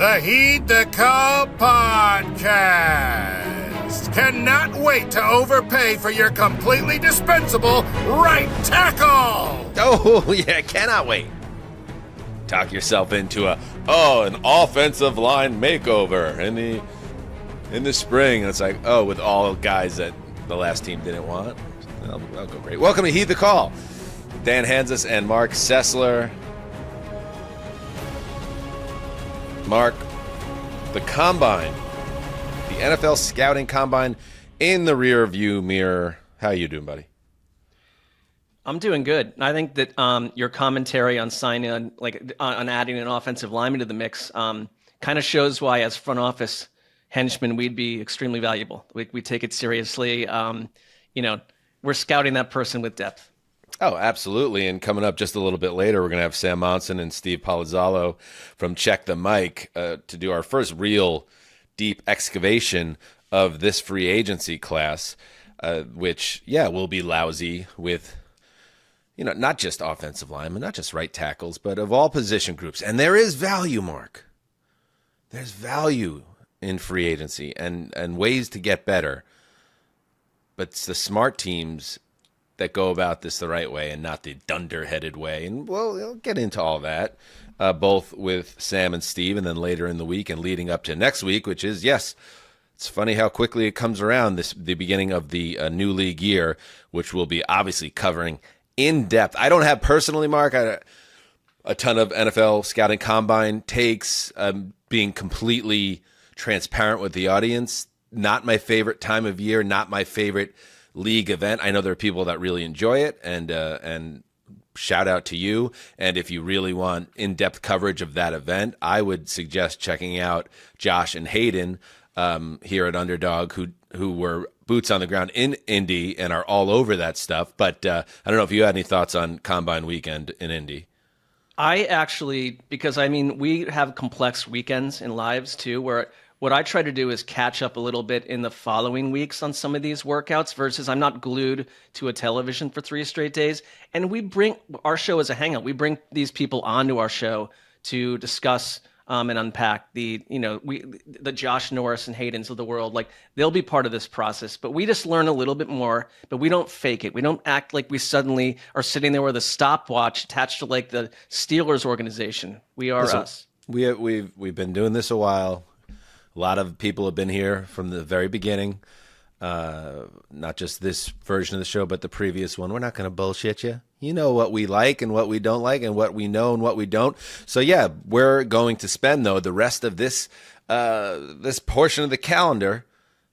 The Heed the Call podcast. Cannot wait to overpay for your completely dispensable right tackle. Oh, yeah, cannot wait. Talk yourself into an offensive line makeover in the spring. And it's like, with all guys that the last team didn't want. That'll go great. Welcome to Heed the Call. Dan Hanzus and Marc Sessler. Marc, the Combine, the NFL Scouting Combine in the rear view mirror. How you doing, buddy? I'm doing good. I think that your commentary on signing, on adding an offensive lineman to the mix, kind of shows why, as front office henchmen, we'd be extremely valuable. We take it seriously. We're scouting that person with depth. Oh, absolutely. And coming up just a little bit later, we're going to have Sam Monson and Steve Palazzolo from Check the Mic to do our first real deep excavation of this free agency class, which, will be lousy with, not just offensive linemen, not just right tackles, but of all position groups. And there is value, Marc. There's value in free agency and ways to get better. But it's the smart teams that go about this the right way and not the dunder-headed way. And we'll get into all that, both with Sam and Steve, and then later in the week and leading up to next week, which is, it's funny how quickly it comes around, the beginning of the new league year, which we'll be obviously covering in depth. I don't have personally, Marc, a ton of NFL Scouting Combine takes, being completely transparent with the audience. Not my favorite time of year, not my favorite league event. I know there are people that really enjoy it, and shout out to you. And if you really want in-depth coverage of that event, I would suggest checking out Josh and Hayden here at Underdog, who were boots on the ground in Indy and are all over that stuff. But I don't know if you had any thoughts on Combine weekend in Indy. I actually, because we have complex weekends and lives too, where what I try to do is catch up a little bit in the following weeks on some of these workouts versus I'm not glued to a television for 3 straight days. And we bring our show as a hangout. We bring these people onto our show to discuss and unpack the Josh Norris and Haydens of the world. Like, they'll be part of this process, but we just learn a little bit more, but we don't fake it. We don't act like we suddenly are sitting there with a stopwatch attached to like the Steelers organization. We are us. We've been doing this a while. A lot of people have been here from the very beginning, not just this version of the show, but the previous one. We're not going to bullshit you. You know what we like and what we don't like and what we know and what we don't. So, we're going to spend, though, the rest of this this portion of the calendar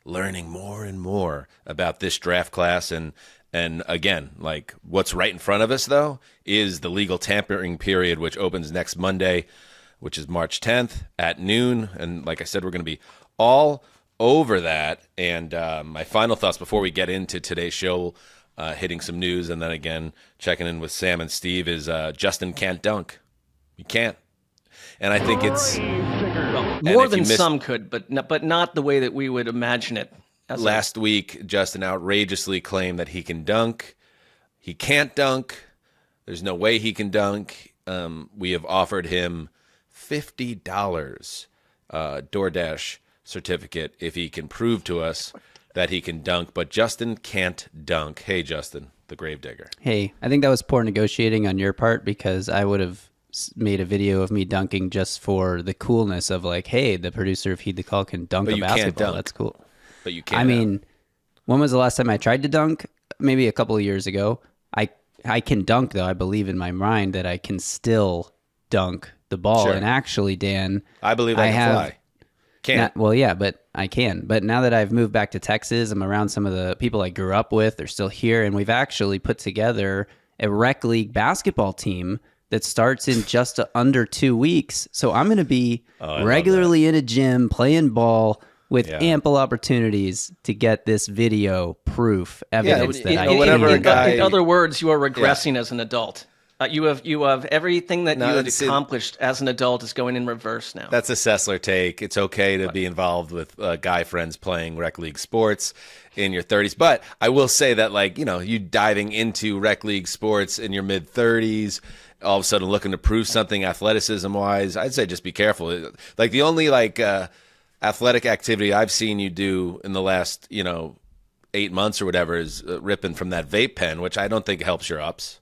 learning more and more about this draft class. And again, like, what's right in front of us, though, is the legal tampering period, which opens next Monday, which is March 10th at noon. And like I said, we're going to be all over that. And my final thoughts before we get into today's show, hitting some news, and then again, checking in with Sam and Steve, is Justin can't dunk. He can't. And I think it's more than some could, but not the way that we would imagine it. Last week, Justin outrageously claimed that he can dunk. He can't dunk. There's no way he can dunk. We have offered him $50 DoorDash certificate if he can prove to us that he can dunk, but Justin can't dunk. Hey, Justin, the Gravedigger. Hey, I think that was poor negotiating on your part, because I would have made a video of me dunking just for the coolness of like, hey, the producer of Heed the Call can dunk a basketball. That's cool. But you can't. When was the last time I tried to dunk? Maybe a couple of years ago. I can dunk, though. I believe in my mind that I can still dunk the ball. Sure. And actually, Dan, I believe I can fly. Can't. But I can. But now that I've moved back to Texas, I'm around some of the people I grew up with. They're still here, and we've actually put together a rec league basketball team that starts in just under 2 weeks. So I'm going to be regularly in a gym playing ball with ample opportunities to get this video proof evidence that I can. In other words, you are regressing as an adult. You have everything that you had accomplished as an adult is going in reverse now. That's a Sessler take. It's okay to be involved with guy friends playing rec league sports in your 30s. But I will say that, like, you know, you diving into rec league sports in your mid 30s all of a sudden looking to prove something athleticism-wise, I'd say just be careful. Like the only athletic activity I've seen you do in the last 8 months or whatever is ripping from that vape pen, which I don't think helps your ups.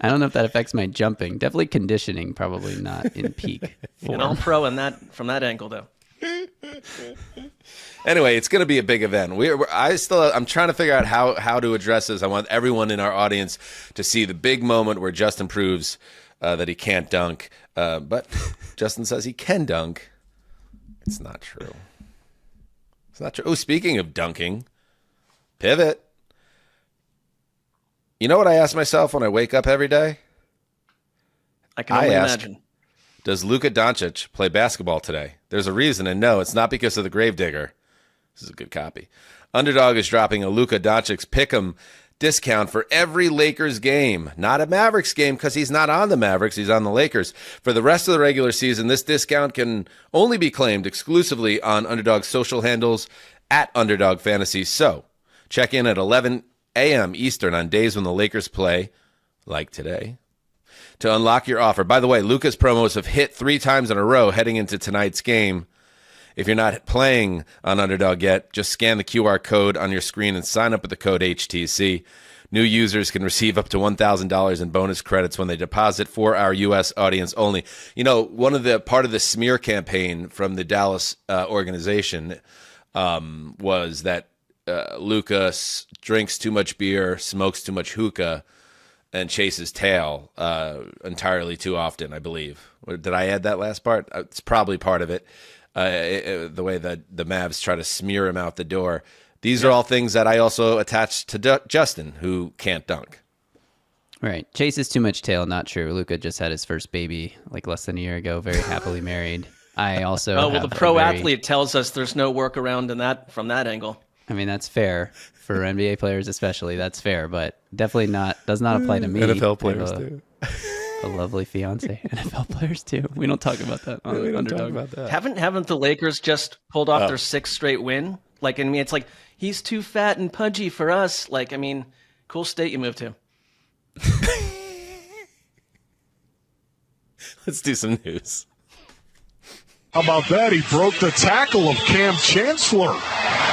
I don't know if that affects my jumping. Definitely conditioning, probably not in peak form. An all-pro from that angle, though. Anyway, it's going to be a big event. I'm trying to figure out how to address this. I want everyone in our audience to see the big moment where Justin proves that he can't dunk. But Justin says he can dunk. It's not true. It's not true. Oh, speaking of dunking, pivot. You know what I ask myself when I wake up every day? I can only imagine. Does Luka Doncic play basketball today? There's a reason, and no, it's not because of the Gravedigger. This is a good copy. Underdog is dropping a Luka Doncic pick'em discount for every Lakers game. Not a Mavericks game because he's not on the Mavericks, he's on the Lakers. For the rest of the regular season, this discount can only be claimed exclusively on Underdog's social handles at Underdog Fantasy. So, check in at 11 a.m. Eastern on days when the Lakers play, like today, to unlock your offer. By the way, Luka's promos have hit 3 times in a row heading into tonight's game. If you're not playing on Underdog yet, just scan the QR code on your screen and sign up with the code HTC. New users can receive up to $1,000 in bonus credits when they deposit for our U.S. audience only. Part of the smear campaign from the Dallas organization was that Luka drinks too much beer, smokes too much hookah, and chases tail entirely too often, I believe. Did I add that last part? It's probably part of it. The way that the Mavs try to smear him out the door. These are all things that I also attach to Justin, who can't dunk. Right. Chases too much tail, not true. Luka just had his first baby like less than a year ago, very happily married. I also the pro athlete tells us there's no workaround in that from that angle. I mean, that's fair for NBA players especially. That's fair, but definitely does not apply to me. NFL players too. A lovely fiance. NFL players too. We don't talk about that on Underdog. Haven't the Lakers just pulled off their 6th straight win? Like, I mean, it's like he's too fat and pudgy for us. Like, I mean, cool state you moved to. Let's do some news. How about that? He broke the tackle of Cam Chancellor,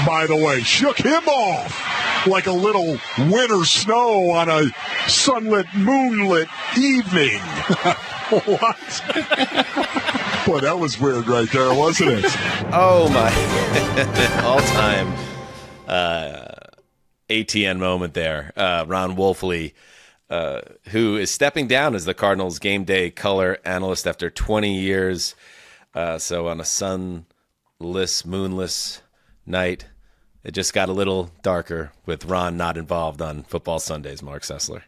by the way. Shook him off like a little winter snow on a sunlit, moonlit evening. What? Boy, that was weird right there, wasn't it? Oh, my all-time ATN moment there. Ron Wolfley, who is stepping down as the Cardinals game day color analyst after 20 years. So on a sunless, moonless night, it just got a little darker with Ron not involved on Football Sundays, Marc Sessler.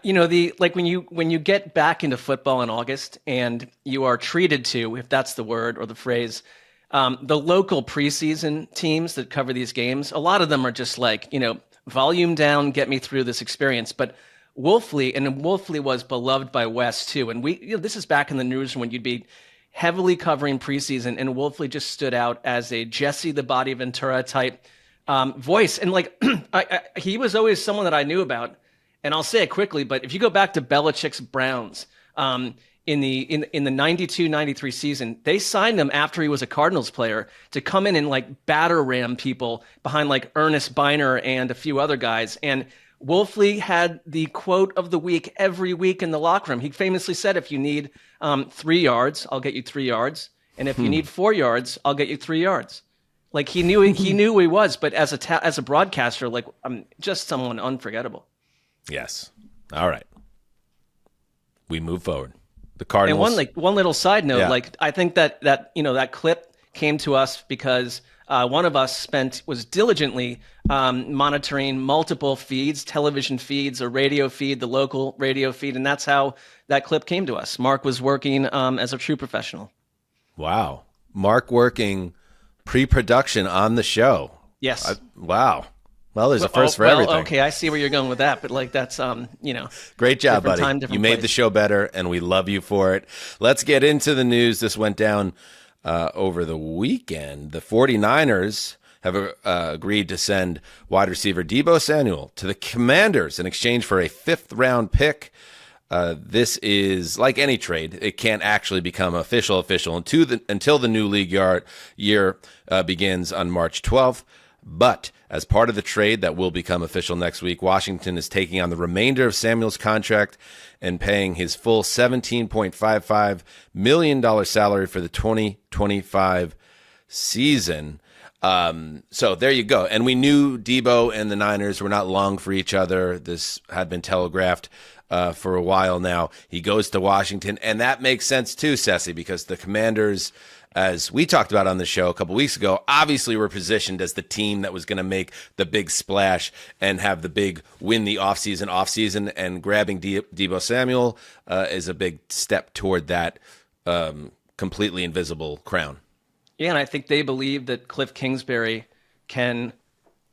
When you get back into football in August and you are treated to, if that's the word or the phrase, the local preseason teams that cover these games, a lot of them are just like, volume down, get me through this experience. But Wolfley was beloved by Wes too. And this is back in the news when you'd be heavily covering preseason, and Wolfley just stood out as a Jesse the Body Ventura type voice. And he was always someone that I knew about. And I'll say it quickly, but if you go back to Belichick's Browns in the 92-93 season, they signed him after he was a Cardinals player to come in and batter ram people behind Ernest Biner and a few other guys. And Wolfley had the quote of the week every week in the locker room. He famously said, if you need 3 yards, I'll get you 3 yards. And if you need 4 yards, I'll get you 3 yards. He knew who he was, but as a broadcaster, just someone unforgettable. Yes. All right. We move forward. The Cardinals. And one little side note, I think that clip came to us because one of us was diligently monitoring multiple feeds, television feeds, a radio feed, the local radio feed, and that's how that clip came to us. Marc was working as a true professional. Wow. Marc working pre-production on the show. Yes. Wow. Well, there's a first for everything. Okay, I see where you're going with that, but that's Great job, buddy. Time, you made the show better, and we love you for it. Let's get into the news. This went down over the weekend. The 49ers have agreed to send wide receiver Deebo Samuel to the Commanders in exchange for a 5th-round pick. This is like any trade; it can't actually become official until the new league year begins on March 12th. But as part of the trade that will become official next week, Washington is taking on the remainder of Samuel's contract and paying his full $17.55 million salary for the 2025 season. So there you go. And we knew Deebo and the Niners were not long for each other. This had been telegraphed for a while now. He goes to Washington, and that makes sense too, Ceci, because the Commanders, as we talked about on the show a couple weeks ago, obviously were positioned as the team that was going to make the big splash and have the big win the offseason, and grabbing Deebo Samuel is a big step toward that completely invisible crown. Yeah, and I think they believe that Cliff Kingsbury can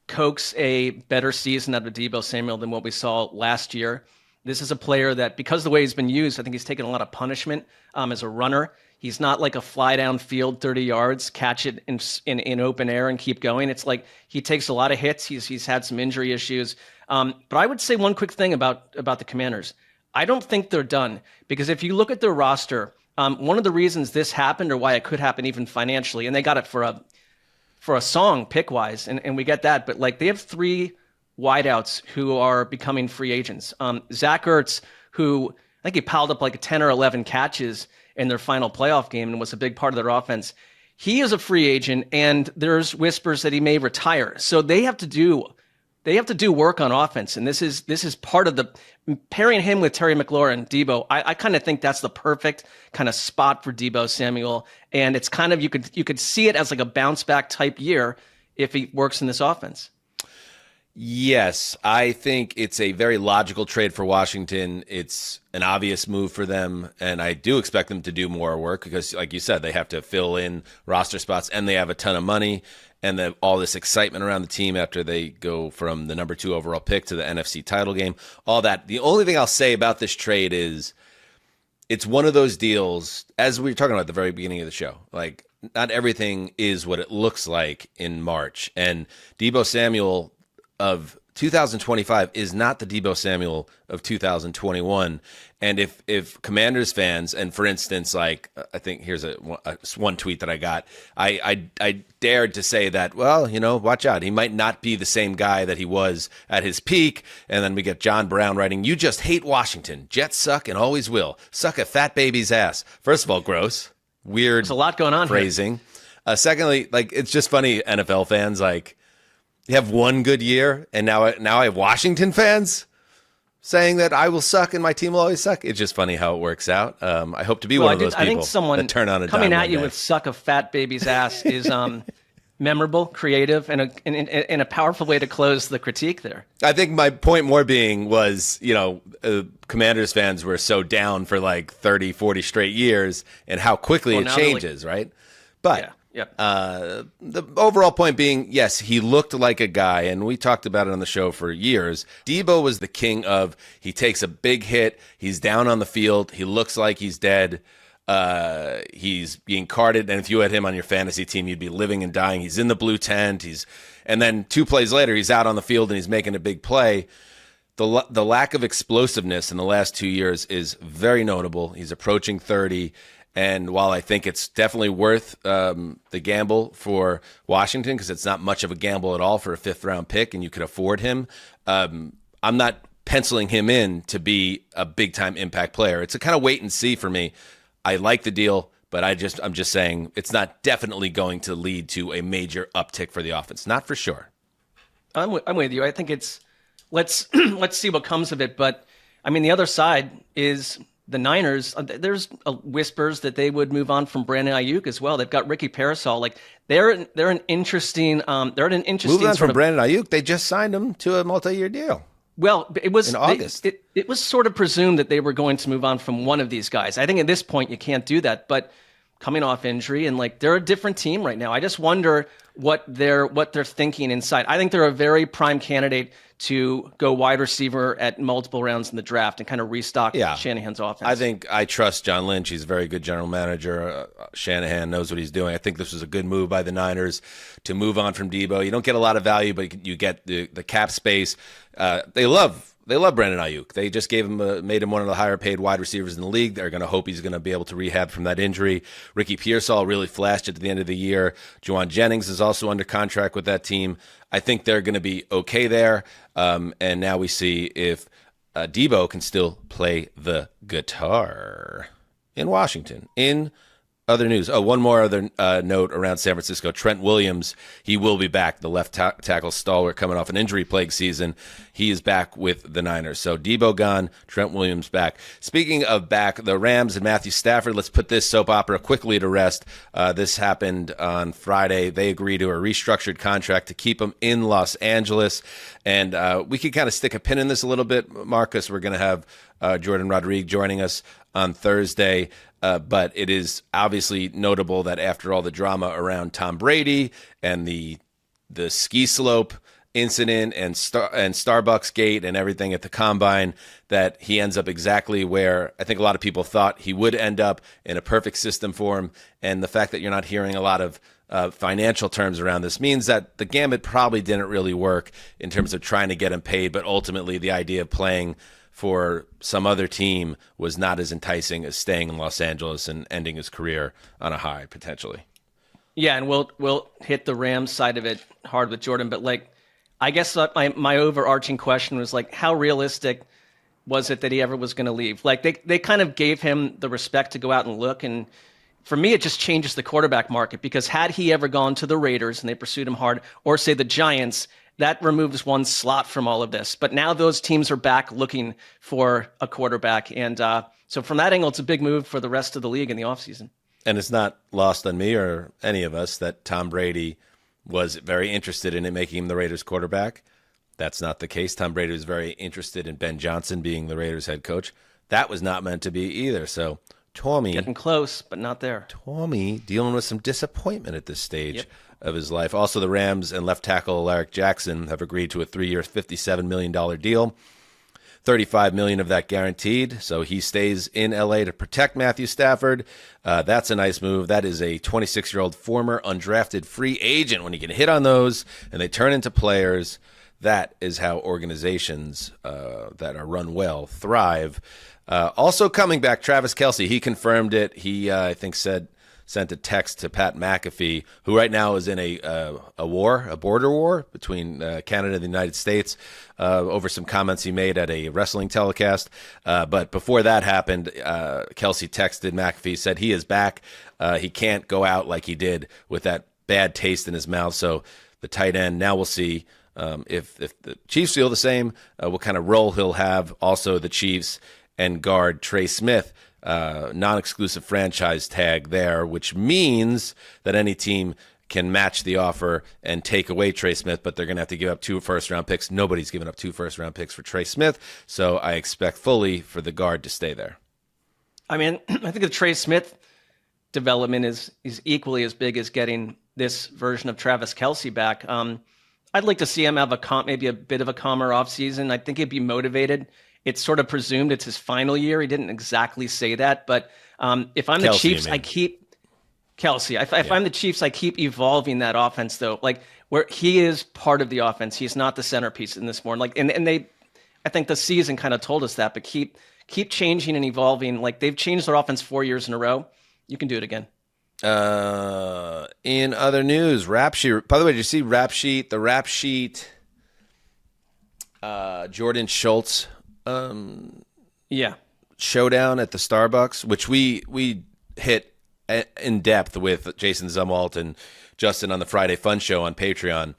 coax a better season out of Deebo Samuel than what we saw last year. This is a player that, because of the way he's been used, I think he's taken a lot of punishment as a runner. He's not like a fly down field 30 yards, catch it in open air and keep going. It's like he takes a lot of hits. He's had some injury issues. But I would say one quick thing about the Commanders. I don't think they're done, because if you look at their roster, one of the reasons this happened, or why it could happen even financially, and they got it for a song pick wise, and we get that, but like they have 3 wideouts who are becoming free agents. Zach Ertz, who I think he piled up like 10 or 11 catches in their final playoff game and was a big part of their offense. He is a free agent, and there's whispers that he may retire. So they have to do work on offense, and this is part of the pairing him with Terry McLaurin, Deebo. I kind of think that's the perfect kind of spot for Deebo Samuel, and it's kind of you could see it as like a bounce back type year if he works in this offense. Yes, I think it's a very logical trade for Washington. It's an obvious move for them, and I do expect them to do more work because, like you said, they have to fill in roster spots, and they have a ton of money, and all this excitement around the team after they go from the number 2 overall pick to the NFC title game, all that. The only thing I'll say about this trade is it's one of those deals, as we were talking about at the very beginning of the show, like not everything is what it looks like in March, and Deebo Samuel of 2025 is not the Deebo Samuel of 2021. And if Commanders fans, and for instance, like I think here's one tweet that I got, I dared to say that, well, watch out, he might not be the same guy that he was at his peak. And then we get John Brown writing, "You just hate Washington. Jets suck and always will. Suck a fat baby's ass." First of all, gross, weird. There's a lot going on phrasing. Secondly, like it's just funny, NFL fans like. You have one good year, and now I have Washington fans saying that I will suck and my team will always suck. It's just funny how it works out. I hope to be one of those people. I think someone that turn on a coming dime at you one day. with "suck a fat baby's ass" is memorable, creative, and a powerful way to close the critique there. I think my point more being was, Commanders fans were so down for like 30, 40 straight years, and how quickly it changes, right? But. Yeah. Yep. The overall point being, yes, he looked like a guy, and we talked about it on the show for years. Deebo was the king of, he takes a big hit, he's down on the field, he looks like he's dead, he's being carted, and if you had him on your fantasy team, you'd be living and dying. He's in the blue tent, and then 2 plays later, he's out on the field and he's making a big play. The lack of explosiveness in the last 2 years is very notable. He's approaching 30. And while I think it's definitely worth the gamble for Washington, because it's not much of a gamble at all for a 5th-round pick, and you could afford him, I'm not penciling him in to be a big-time impact player. It's a kind of wait and see for me. I like the deal, but I'm just saying it's not definitely going to lead to a major uptick for the offense. Not for sure. I'm with you. I think it's let's see what comes of it. But I mean, the other side is. The Niners, there's whispers that they would move on from Brandon Ayuk as well. They've got Ricky Parasol. Like they're an interesting. They're at an interesting. Move on from Brandon Ayuk. They just signed him to a multi-year deal. Well, it was in August. It was sort of presumed that they were going to move on from one of these guys. I think at this point you can't do that. But coming off injury, and like they're a different team right now. I just wonder what they're thinking inside. I think they're a very prime candidate to go wide receiver at multiple rounds in the draft and kind of restock Shanahan's offense. I think I trust John Lynch. He's a very good general manager. Shanahan knows what he's doing. I think this was a good move by the Niners to move on from Deebo. You don't get a lot of value, but you get the cap space. They love Brandon Ayuk. They just made him one of the higher paid wide receivers in the league. They're going to hope he's going to be able to rehab from that injury. Ricky Pearsall really flashed at the end of the year. Juwan Jennings is also under contract with that team. I think they're going to be okay there. And now we see if Deebo can still play the guitar in Washington. In other news, one more other note around San Francisco. Trent Williams, he will be back. The left tackle stalwart coming off an injury-plagued season. He is back with the Niners. So Deebo gone, Trent Williams back. Speaking of back, the Rams and Matthew Stafford, let's put this soap opera quickly to rest. This happened on Friday. They agreed to a restructured contract to keep him in Los Angeles. And we could kind of stick a pin in this a little bit, Marcus. We're going to have Jordan Rodriguez joining us on Thursday. But it is obviously notable that after all the drama around Tom Brady and the ski slope incident and Starbucks gate and everything at the combine, that he ends up exactly where I think a lot of people thought he would end up, in a perfect system for him. And the fact that you're not hearing a lot of financial terms around this means that the gambit probably didn't really work in terms of trying to get him paid. But ultimately, the idea of playing for some other team was not as enticing as staying in Los Angeles and ending his career on a high, potentially. Yeah, and we'll hit the Rams side of it hard with Jordan, but like, I guess my overarching question was like, how realistic was it that he ever was going to leave? Like they kind of gave him the respect to go out and look, and for me, it just changes the quarterback market, because had he ever gone to the Raiders and they pursued him hard, or say the Giants, that removes one slot from all of this. But now those teams are back looking for a quarterback. And so from that angle, it's a big move for the rest of the league in the offseason. And it's not lost on me or any of us that Tom Brady was very interested in making him the Raiders quarterback. That's not the case. Tom Brady was very interested in Ben Johnson being the Raiders head coach. That was not meant to be either. So Tommy, getting close, but not there. Tommy dealing with some disappointment at this stage of his life. Also, the Rams and left tackle Alaric Jackson have agreed to a 3-year, $57 million deal. $35 million of that guaranteed, so he stays in LA to protect Matthew Stafford. That's a nice move. That is a 26-year-old former undrafted free agent. When you can hit on those and they turn into players, that is how organizations that are run well thrive. Also coming back, Travis Kelce, he confirmed it. He, I think, sent a text to Pat McAfee, who right now is in a border war between Canada and the United States over some comments he made at a wrestling telecast. But before that happened, Kelce texted McAfee, said he is back. He can't go out like he did with that bad taste in his mouth. So the tight end, now we'll see if the Chiefs feel the same, what kind of role he'll have. Also, the Chiefs and guard Trey Smith, non-exclusive franchise tag there, which means that any team can match the offer and take away Trey Smith, but they're going to have to give up 2 first-round picks. Nobody's given up 2 first-round picks for Trey Smith, so I expect fully for the guard to stay there. I mean, I think the Trey Smith development is equally as big as getting this version of Travis Kelce back. I'd like to see him have maybe a bit of a calmer offseason. I think he'd be motivated. It's sort of presumed it's his final year. He didn't exactly say that, but if I'm the Chiefs, I keep Kelce. If I'm the Chiefs, I keep evolving that offense, though. Like, where he is part of the offense, he's not the centerpiece in this more. Like, and they, I think the season kind of told us that. But keep changing and evolving. Like, they've changed their offense 4 years in a row. You can do it again. In other news, Rap Sheet. By the way, did you see Rap Sheet? The Rap Sheet. Jordan Schultz. Showdown at the Starbucks, which we hit in depth with Jason Zumwalt and Justin on the Friday Fun Show on Patreon.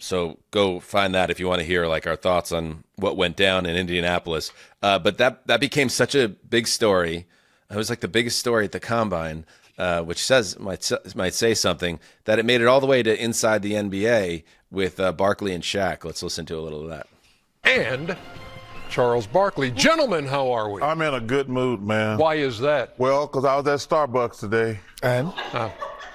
So go find that if you want to hear like our thoughts on what went down in Indianapolis. But that became such a big story. It was like the biggest story at the Combine, which might say something, that it made it all the way to Inside the NBA with Barkley and Shaq. Let's listen to a little of that. And Charles Barkley. Gentlemen, how are we? I'm in a good mood, man. Why is that? Well, because I was at Starbucks today. And?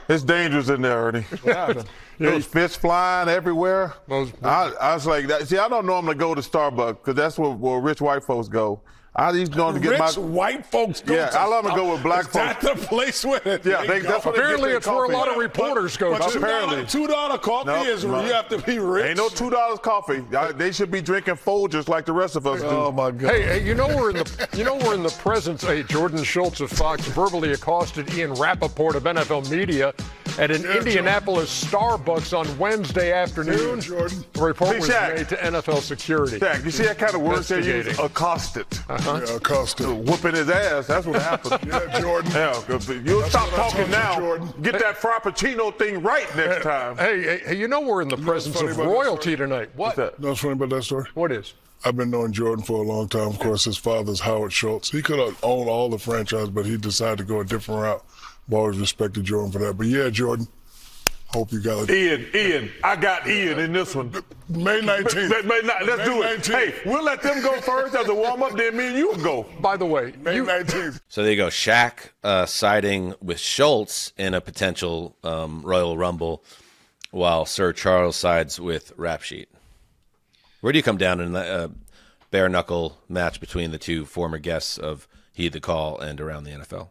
It's dangerous in there, Ernie. What happened? There's fish flying everywhere. Those- I was like, see, I don't normally go to Starbucks because that's where rich white folks go. I used going to get Rich my white folks go Yeah, to I love to go with black Is that folks. the place where Yeah, that's what they Apparently get it's their where a coffee. lot of reporters go But to. Apparently. $2 coffee is where you have to be rich. Ain't no $2 coffee. They should be drinking Folgers like the rest of us do. Oh my God. Hey, you know we're in the presence. Hey, Jordan Schultz of Fox verbally accosted Ian Rappaport of NFL Media at an Indianapolis Starbucks on Wednesday afternoon. Jordan. The report Hey, was Shaq. made to NFL security. Jack, you see that kind of word they use? Investigating. Accosted. Yeah, Costa. Whooping his ass. That's what happened. Yeah, Jordan. Yeah, you'll stop what I talking told you, now. Jordan. Get that Frappuccino thing right next time. Hey, you know we're in the presence funny of about that royalty tonight. What? What's that? You know what's funny about that story? What is? I've been knowing Jordan for a long time. Of course, his father's Howard Schultz. He could have owned all the franchise, but he decided to go a different route. I've always respected Jordan for that. But yeah, Jordan, hope you got it. Ian. I got Ian in this one. May 19th. Let's do it. 19th. Hey, we'll let them go first as a warm-up, then me and you will go. By the way, May 19th. So there you go. Shaq siding with Schultz in a potential Royal Rumble, while Sir Charles sides with Rap Sheet. Where do you come down in the bare knuckle match between the two former guests of Heed the Call and Around the NFL?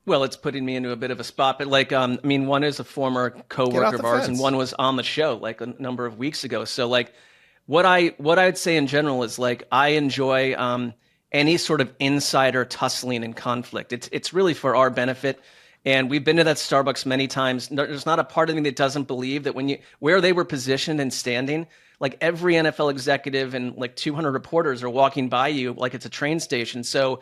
Well, it's putting me into a bit of a spot, but one is a former coworker of ours, and one was on the show like a number of weeks ago. So what I'd say in general is I enjoy any sort of insider tussling and conflict. It's really for our benefit. And we've been to that Starbucks many times. There's not a part of me that doesn't believe that where they were positioned and standing, every NFL executive and 200 reporters are walking by you like it's a train station. So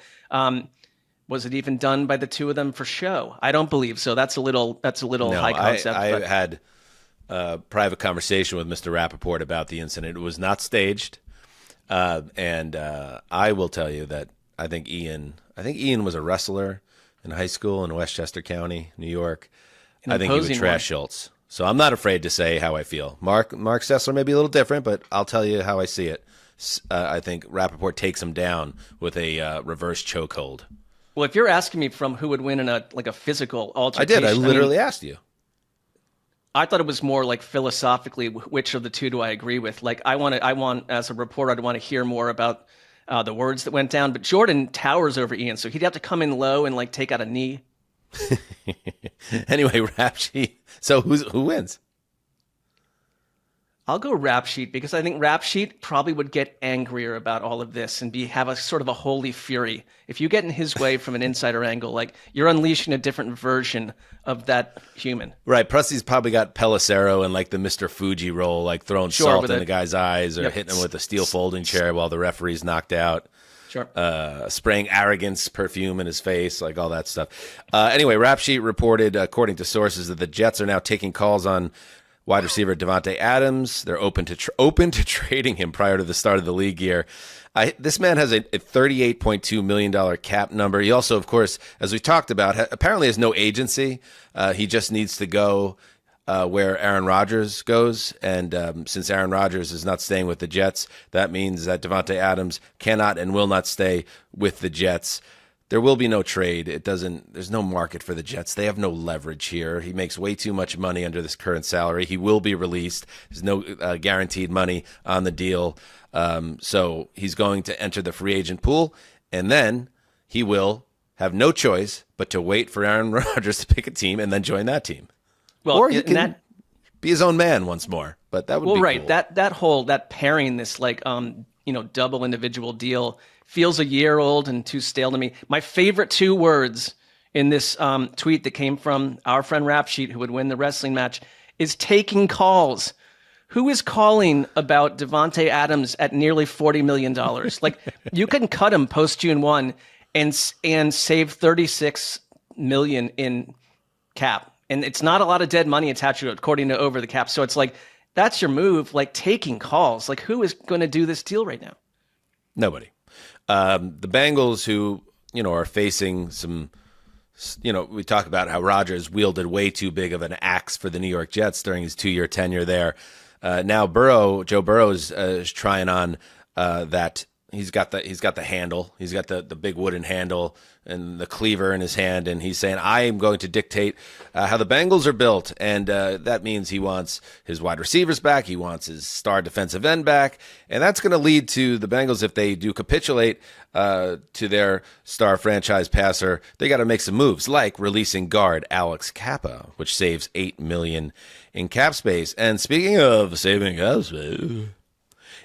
was it even done by the two of them for show? I don't believe so. That's a little high concept. I had a private conversation with Mr. Rappaport about the incident. It was not staged. And I will tell you that I think Ian was a wrestler in high school in Westchester County, New York. I think he would trash Schultz. So I'm not afraid to say how I feel. Marc Sessler may be a little different, but I'll tell you how I see it. I think Rappaport takes him down with a reverse chokehold. Well, if you're asking me from who would win in a physical I altercation, did. I literally asked you. I thought it was more philosophically, which of the two do I agree with? I want as a reporter, I'd want to hear more about the words that went down. But Jordan towers over Ian, so he'd have to come in low and take out a knee. Anyway, Rap Sheet. So who wins? I'll go Rap Sheet because I think Rap Sheet probably would get angrier about all of this and have a sort of a holy fury. If you get in his way from an insider angle, you're unleashing a different version of that human. Right. Plus, probably got Palazzolo and the Mr. Fuji role, throwing salt in the guy's eyes or hitting him with a steel folding chair while the referee's knocked out. Sure. Spraying arrogance perfume in his face, all that stuff. Anyway, Rap Sheet reported, according to sources, that the Jets are now taking calls on wide receiver Davante Adams. They're open to trading him prior to the start of the league year. This man has a $38.2 million cap number. He also, of course, as we talked about, apparently has no agency. He just needs to go where Aaron Rodgers goes. And since Aaron Rodgers is not staying with the Jets, that means that Davante Adams cannot and will not stay with the Jets. There will be no trade. There's no market for the Jets. They have no leverage here. He makes way too much money under this current salary. He will be released. There's no guaranteed money on the deal. So he's going to enter the free agent pool, and then he will have no choice but to wait for Aaron Rodgers to pick a team and then join that team. Well, or he can be his own man once more. But that would be right. Cool. That pairing, this double individual deal feels a year old and too stale to me. My favorite two words in this tweet that came from our friend Rap Sheet, who would win the wrestling match, is taking calls. Who is calling about Davante Adams at nearly $40 million? You can cut him post June 1 and save $36 million in cap. And it's not a lot of dead money attached to it, according to Over the Cap. So it's that's your move, taking calls. Who is going to do this deal right now? Nobody. The Bengals, who, are facing some, we talk about how Rodgers wielded way too big of an axe for the New York Jets during his 2-year tenure there. Now Joe Burrow is trying on that he's got the handle, he's got the big wooden handle and the cleaver in his hand, and he's saying, I am going to dictate how the Bengals are built, and that means he wants his wide receivers back, he wants his star defensive end back, and that's going to lead to the Bengals, if they do capitulate to their star franchise passer, they got to make some moves, like releasing guard Alex Kappa, which saves $8 million in cap space. And speaking of saving cap space,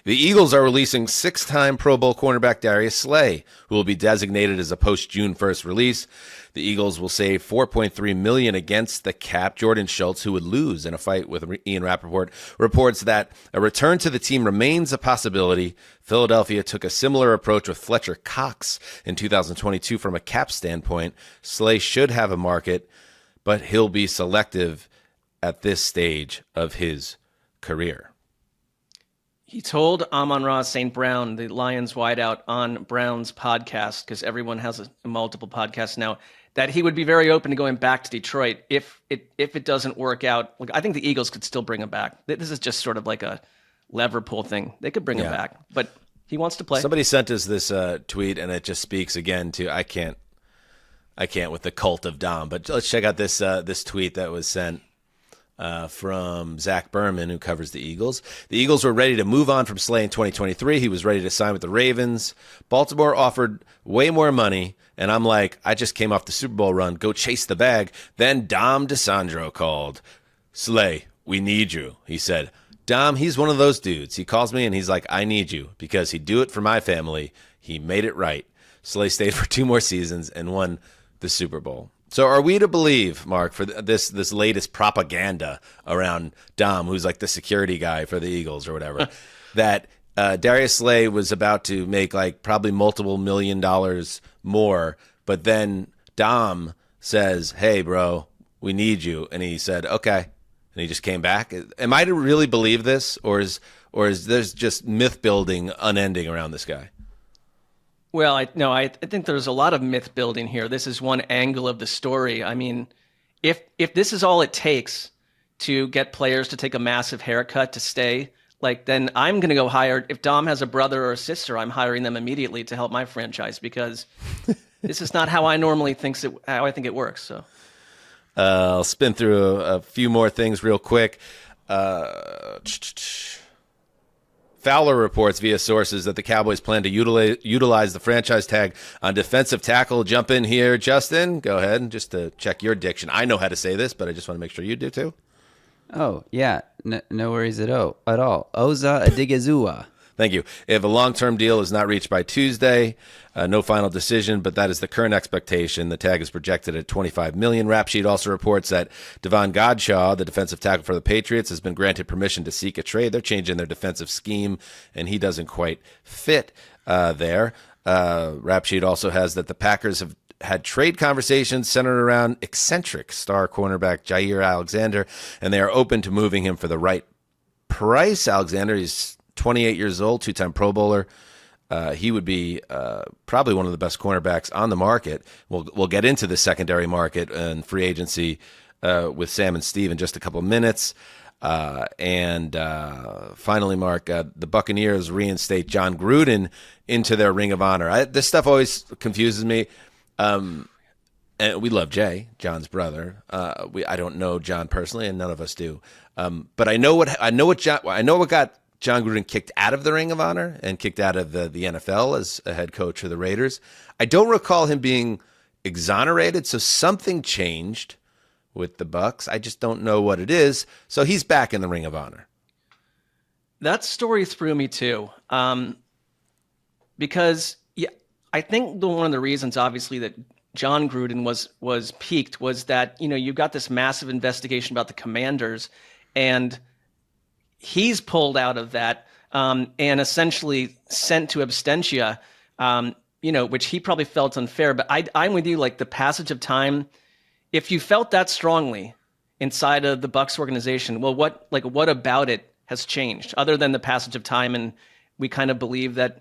the Eagles are releasing 6-time Pro Bowl cornerback Darius Slay, who will be designated as a post-June 1st release. The Eagles will save $4.3 million against the cap. Jordan Schultz, who would lose in a fight with Ian Rappaport, reports that a return to the team remains a possibility. Philadelphia took a similar approach with Fletcher Cox in 2022 from a cap standpoint. Slay should have a market, but he'll be selective at this stage of his career. He told Amon-Ra St. Brown, the Lions wideout, on Brown's podcast, because everyone has a multiple podcasts now, that he would be very open to going back to Detroit if it doesn't work out. Look, I think the Eagles could still bring him back. This is just sort of like a lever pull thing. They could bring him back, but he wants to play. Somebody sent us this tweet, and it just speaks again to I can't with the cult of Dom. But let's check out this tweet that was sent from Zach Berman, who covers the Eagles. The Eagles were ready to move on from Slay in 2023. He was ready to sign with the Ravens. Baltimore offered way more money, and I'm like, I just came off the Super Bowl run. Go chase the bag. Then Dom DeSandro called. Slay, we need you, he said. Dom, he's one of those dudes. He calls me, and he's like, I need you, because he'd do it for my family. He made it right. Slay stayed for 2 more seasons and won the Super Bowl. So are we to believe, Mark, for this latest propaganda around Dom, who's like the security guy for the Eagles or whatever, that Darius Slay was about to make like probably multiple $1 million more, but then Dom says, hey, bro, we need you. And he said, okay. And he just came back. Am I to really believe this, or is there's just myth building unending around this guy? Well, I think there's a lot of myth building here. This is one angle of the story. I mean, if this is all it takes to get players to take a massive haircut to stay, like, then I'm going to go hire. If Dom has a brother or a sister, I'm hiring them immediately to help my franchise, because this is not how I normally how I think it works. So I'll spin through a few more things real quick. Fowler reports via sources that the Cowboys plan to utilize the franchise tag on defensive tackle. Jump in here, Justin. Go ahead, just to check your diction. I know how to say this, but I just want to make sure you do too. Oh, yeah. No worries at all. Osa Odighizuwa. Thank you. If a long-term deal is not reached by Tuesday, no final decision, but that is the current expectation. The tag is projected at $25 million. Rap Sheet also reports that Devon Godshaw, the defensive tackle for the Patriots, has been granted permission to seek a trade. They're changing their defensive scheme, and he doesn't quite fit there. Rap Sheet also has that the Packers have had trade conversations centered around eccentric star cornerback Jair Alexander, and they are open to moving him for the right price. Alexander, he's 28 years old, 2-time Pro Bowler. He would be probably one of the best cornerbacks on the market. We'll get into the secondary market and free agency with Sam and Steve in just a couple of minutes. And finally, Mark, the Buccaneers reinstate John Gruden into their Ring of Honor. This stuff always confuses me. And we love Jay, John's brother. I don't know John personally, and none of us do. But I know what got John Gruden kicked out of the Ring of Honor and kicked out of the NFL as a head coach of the Raiders. I don't recall him being exonerated, so something changed with the Bucs. I just don't know what it is. So he's back in the Ring of Honor. That story threw me too, because I think one of the reasons, obviously, that John Gruden was piqued was that you've got this massive investigation about the Commanders, and he's pulled out of that and essentially sent to absentia, which he probably felt unfair. But I'm with you, like the passage of time. If you felt that strongly inside of the Bucs organization, well, what about it has changed other than the passage of time? And we kind of believe that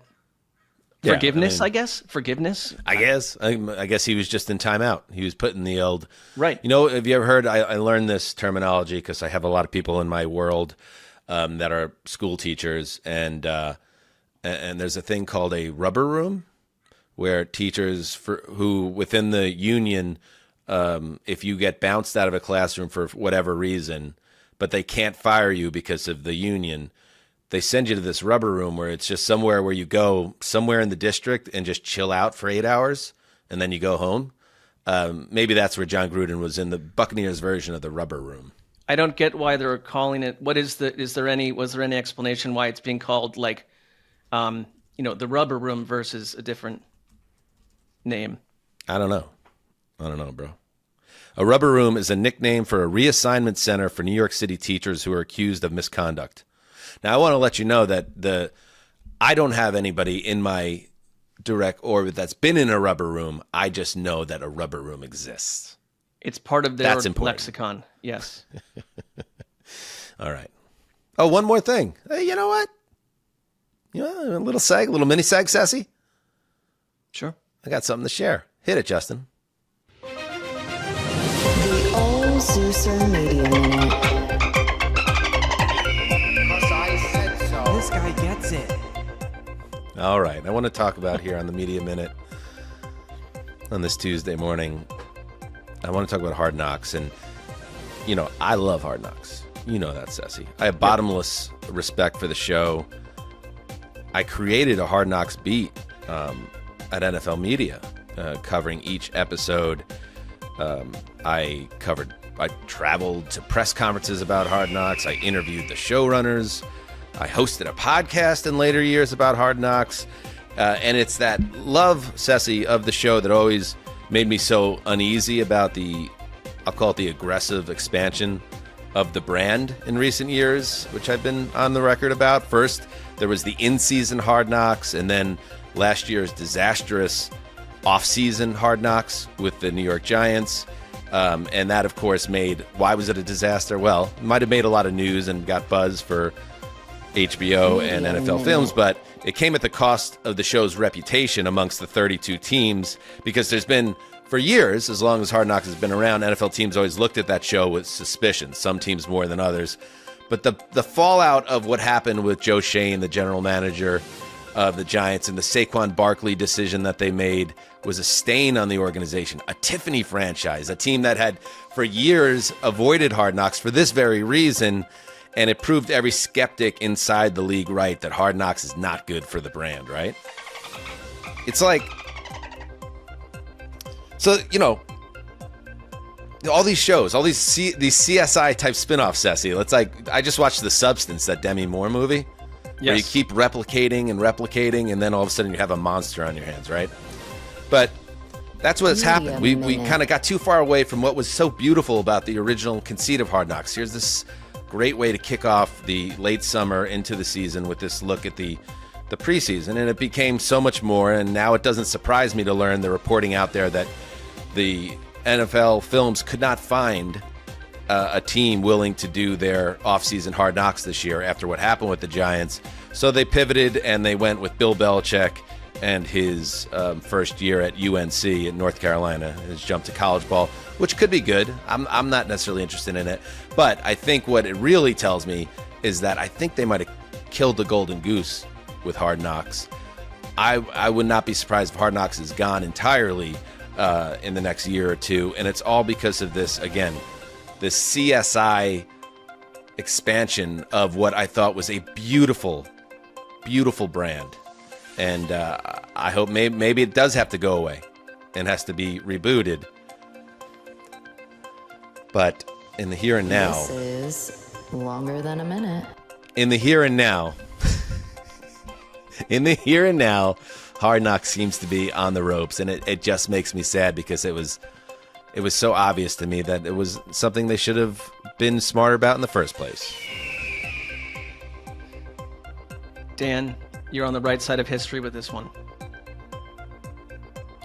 forgiveness, I guess. I guess he was just in timeout. He was put in the old right. Have you ever heard? I learned this terminology because I have a lot of people in my world that are school teachers, and and there's a thing called a rubber room where teachers who within the union, if you get bounced out of a classroom for whatever reason, but they can't fire you because of the union, they send you to this rubber room where it's just somewhere where you go somewhere in the district and just chill out for 8 hours and then you go home. Maybe that's where John Gruden was in the Buccaneers version of the rubber room. I don't get why they're calling it. Was there any explanation why it's being called the rubber room versus a different name? I don't know, bro. A rubber room is a nickname for a reassignment center for New York City teachers who are accused of misconduct. Now, I want to let you know that I don't have anybody in my direct orbit that's been in a rubber room. I just know that a rubber room exists. It's part of their lexicon. Yes. All right. Oh, one more thing. Hey, you know what? A little mini seg, Sassy. Sure. I got something to share. Hit it, Justin. The old Zusser Media Minute. This guy gets it. All right. I want to talk about here on the Media Minute on this Tuesday morning. I want to talk about Hard Knocks. And, I love Hard Knocks. You know that, Sassy. I have bottomless respect for the show. I created a Hard Knocks beat at NFL Media, covering each episode. I traveled to press conferences about Hard Knocks. I interviewed the showrunners. I hosted a podcast in later years about Hard Knocks. And it's that love, Ceci, of the show that always made me so uneasy about I'll call it the aggressive expansion of the brand in recent years, which I've been on the record about. First, there was the in-season Hard Knocks, and then last year's disastrous off-season Hard Knocks with the New York Giants. And that, of course, why was it a disaster? Well, it might have made a lot of news and got buzz for HBO and NFL Films, but it came at the cost of the show's reputation amongst the 32 teams, because there's been, for years, as long as Hard Knocks has been around, NFL teams always looked at that show with suspicion, some teams more than others. But the fallout of what happened with Joe Shane, the general manager of the Giants, and the Saquon Barkley decision that they made was a stain on the organization. A Tiffany franchise, a team that had for years avoided Hard Knocks for this very reason. And it proved every skeptic inside the league right that Hard Knocks is not good for the brand, right? It's like, so, all these shows, all these CSI type spinoffs, Ceci. It's like, I just watched The Substance, that Demi Moore movie, where you keep replicating, and then all of a sudden you have a monster on your hands, right? But that's what's happened. We kind of got too far away from what was so beautiful about the original conceit of Hard Knocks. Here's this great way to kick off the late summer into the season with this look at the preseason, and it became so much more. And now it doesn't surprise me to learn the reporting out there that the NFL Films could not find a team willing to do their offseason Hard Knocks this year after what happened with the Giants. So they pivoted and they went with Bill Belichick and his first year at UNC in North Carolina, his jump to college ball, which could be good. I'm not necessarily interested in it. But I think what it really tells me is that I think they might have killed the golden goose with Hard Knocks. I would not be surprised if Hard Knocks is gone entirely in the next year or two. And it's all because of this, again, this CSI expansion of what I thought was a beautiful, beautiful brand. And I hope maybe it does have to go away and has to be rebooted. But in the here and now... This is longer than a minute. In the here and now... in the here and now, Hard Knocks seems to be on the ropes. And it just makes me sad because it was so obvious to me that it was something they should have been smarter about in the first place. Dan, you're on the right side of history with this one.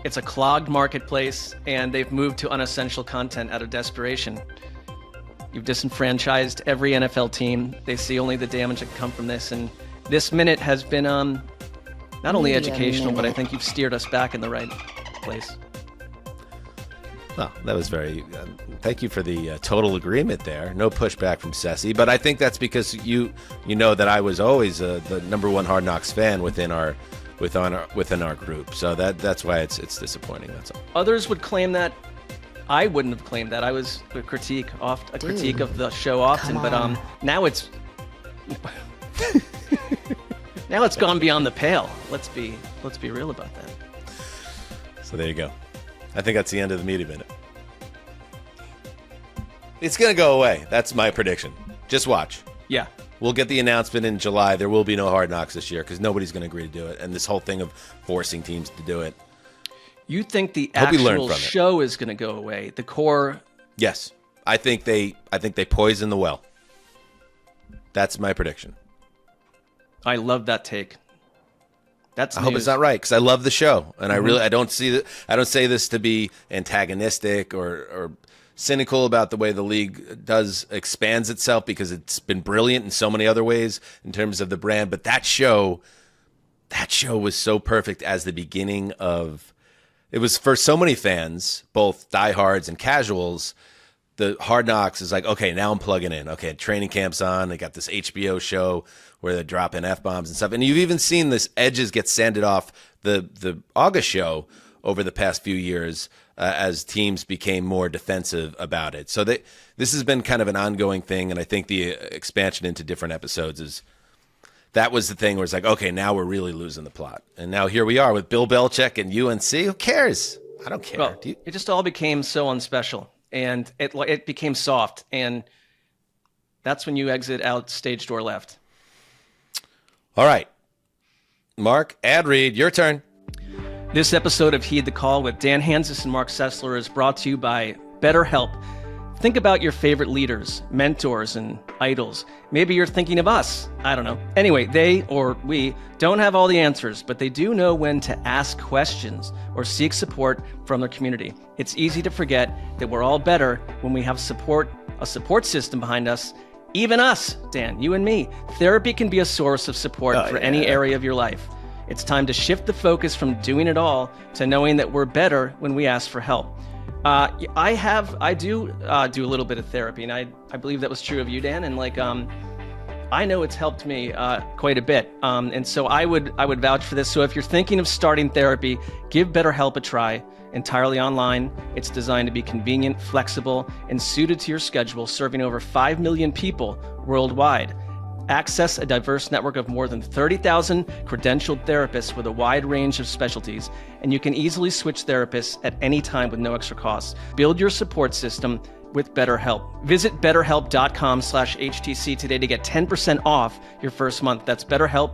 It's a clogged marketplace, and they've moved to unessential content out of desperation. You've disenfranchised every NFL team. They see only the damage that can come from this, and this minute has been not only educational, but I think you've steered us back in the right place. Well, that was very. Thank you for the total agreement there. No pushback from Ceci, but I think that's because you know that I was always the number one Hard Knocks fan within our group. So that's why it's disappointing. That's all. Others would claim that. I wouldn't have claimed that. I was a critique of the show often, but now it's now it's gone beyond the pale. Let's be real about that. So there you go. I think that's the end of the Media Minute. It's going to go away. That's my prediction. Just watch. Yeah. We'll get the announcement in July. There will be no Hard Knocks this year because nobody's going to agree to do it. And this whole thing of forcing teams to do it. You think the actual show is going to go away? The core? Yes. I think they poison the well. That's my prediction. I love that take. That's I hope it's not right because I love the show, and I don't say this to be antagonistic or cynical about the way the league expands itself because it's been brilliant in so many other ways in terms of the brand. But that show was so perfect as the beginning of. It was for so many fans, both diehards and casuals. The Hard Knocks is like, okay, now I'm plugging in. Okay, training camp's on. They got this HBO show where they're dropping F-bombs and stuff. And you've even seen this edges get sanded off the August show over the past few years as teams became more defensive about it. So this has been kind of an ongoing thing, and I think the expansion into different episodes that was the thing where it's like, okay, now we're really losing the plot. And now here we are with Bill Belichick and UNC. Who cares? I don't care. Well, it just all became so unspecial. And it became soft, and that's when you exit out stage door left. All right. Marc, ad read, your turn. This episode of Heed the Call with Dan Hanzus and Marc Sessler is brought to you by BetterHelp. Think about your favorite leaders, mentors, and idols. Maybe you're thinking of us. I don't know. Anyway, they, or we, don't have all the answers, but they do know when to ask questions or seek support from their community. It's easy to forget that we're all better when we have a support system behind us. Even us, Dan, you and me. Therapy can be a source of support for any area of your life. It's time to shift the focus from doing it all to knowing that we're better when we ask for help. I do a little bit of therapy, and I believe that was true of you, Dan. And I know it's helped me quite a bit. And so I would vouch for this. So if you're thinking of starting therapy, give BetterHelp a try. Entirely online, it's designed to be convenient, flexible, and suited to your schedule, serving over 5 million people worldwide. Access a diverse network of more than 30,000 credentialed therapists with a wide range of specialties, and you can easily switch therapists at any time with no extra cost. Build your support system with BetterHelp. Visit BetterHelp.com/HTC today to get 10% off your first month. That's BetterHelp,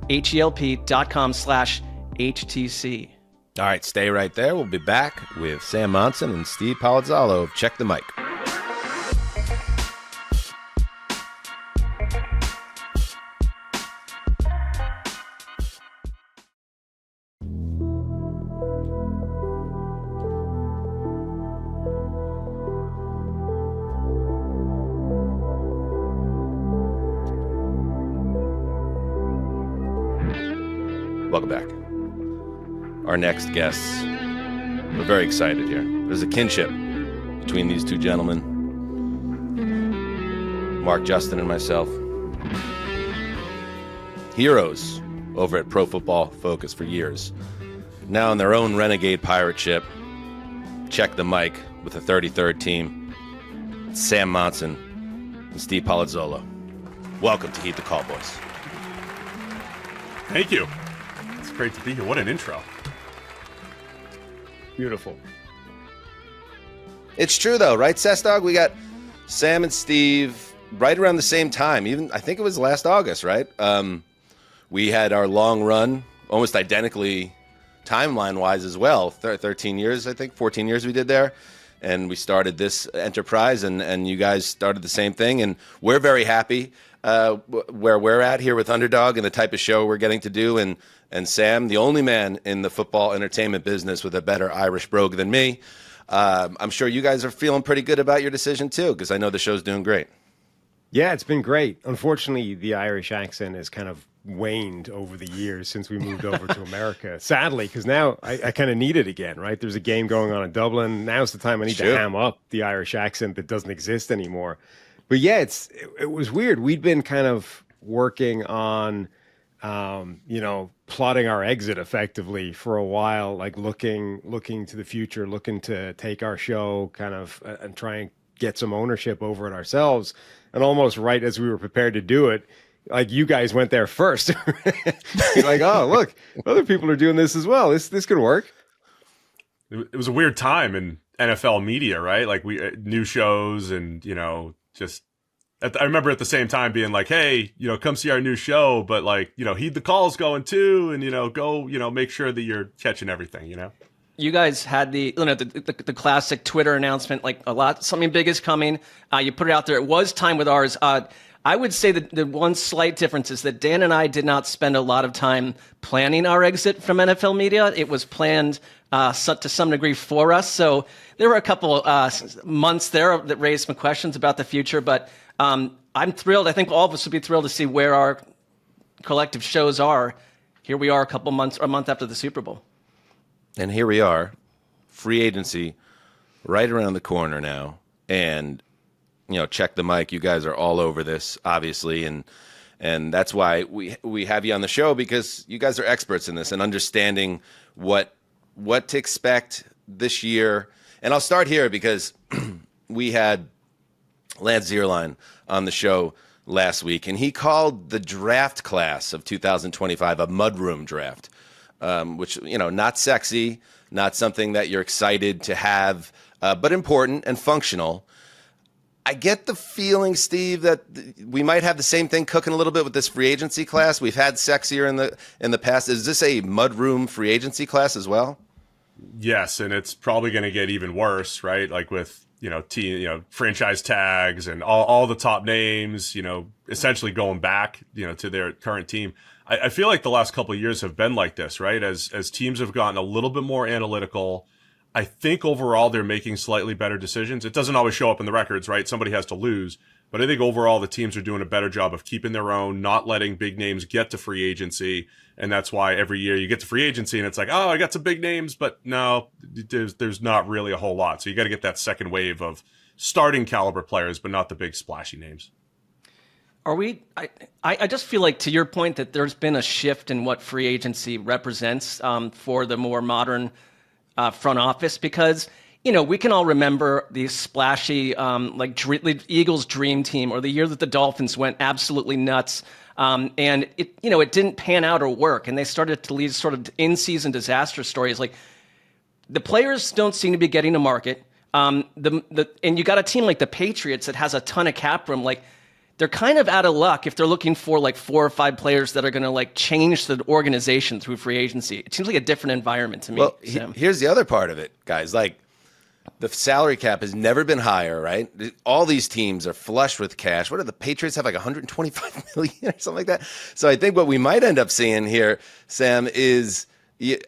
HELP.com/HTC. All right, stay right there. We'll be back with Sam Monson and Steve Palazzolo of Check the Mic. Welcome back. Our next guests, we're very excited here. There's a kinship between these two gentlemen, Marc, Justin, and myself. Heroes over at Pro Football Focus for years. Now in their own renegade pirate ship, Check the Mic with the 33rd team. It's Sam Monson and Steve Palazzolo. Welcome to Heed the Call, boys. Thank you. It's great to be here. What an intro. Beautiful. It's true, though, right, Sessdog? We got Sam and Steve right around the same time. Even I think it was last August, right? We had our long run, almost identically timeline-wise as well. 13 years, I think, 14 years we did there. And we started this enterprise, and you guys started the same thing. And we're very happy where we're at here with Underdog and the type of show we're getting to do. And Sam, the only man in the football entertainment business with a better Irish brogue than me. I'm sure you guys are feeling pretty good about your decision, too, because I know the show's doing great. Yeah, it's been great. Unfortunately, the Irish accent has kind of waned over the years since we moved over to America. Sadly, because now I kind of need it again, right? There's a game going on in Dublin. Now's the time I need to ham up the Irish accent that doesn't exist anymore. But yeah, it was weird. We'd been kind of working on, plotting our exit effectively for a while, like looking to the future, looking to take our show kind of and try and get some ownership over it ourselves. And almost right as we were prepared to do it, like you guys went there first. You're like, oh, look, other people are doing this as well. This could work. It was a weird time in NFL media, right? Like new shows and, just I remember at the same time being like, hey, come see our new show, but like, heed the calls going too. And, go, make sure that you're catching everything, You guys had the classic Twitter announcement, like something big is coming. You put it out there. It was time with ours. I would say that the one slight difference is that Dan and I did not spend a lot of time planning our exit from NFL media. It was planned to some degree for us. So there were a couple months there that raised some questions about the future. But I'm thrilled. I think all of us would be thrilled to see where our collective shows are. Here we are a month after the Super Bowl. And here we are, free agency right around the corner now. And, check the mic. You guys are all over this, obviously. And that's why we have you on the show, because you guys are experts in this and understanding what to expect this year. And I'll start here because we had Lance Zierlein on the show last week, and he called the draft class of 2025 a mudroom draft. Which, not sexy, not something that you're excited to have, but important and functional. I get the feeling, Steve, that we might have the same thing cooking a little bit with this free agency class. We've had sexier in the past. Is this a mudroom free agency class as well? Yes, and it's probably going to get even worse, right? Like with franchise tags and all the top names, essentially going back, to their current team. I feel like the last couple of years have been like this, right? As teams have gotten a little bit more analytical, I think overall they're making slightly better decisions. It doesn't always show up in the records, right? Somebody has to lose. But I think overall the teams are doing a better job of keeping their own, not letting big names get to free agency. And that's why every year you get to free agency and it's like, oh, I got some big names, but no, there's not really a whole lot. So you got to get that second wave of starting caliber players, but not the big splashy names. I just feel like, to your point, that there's been a shift in what free agency represents for the more modern front office, because, we can all remember the splashy, the Eagles dream team, or the year that the Dolphins went absolutely nuts. And it didn't pan out or work. And they started to lead sort of in-season disaster stories. Like, the players don't seem to be getting to market. And you got a team like the Patriots that has a ton of cap room. Like, they're kind of out of luck if they're looking for like 4 or 5 players that are going to like change the organization through free agency. It seems like a different environment to me. Well, here's the other part of it, guys. Like, the salary cap has never been higher, right? All these teams are flush with cash. What do the Patriots have, like 125 million or something like that? So I think what we might end up seeing here, Sam, is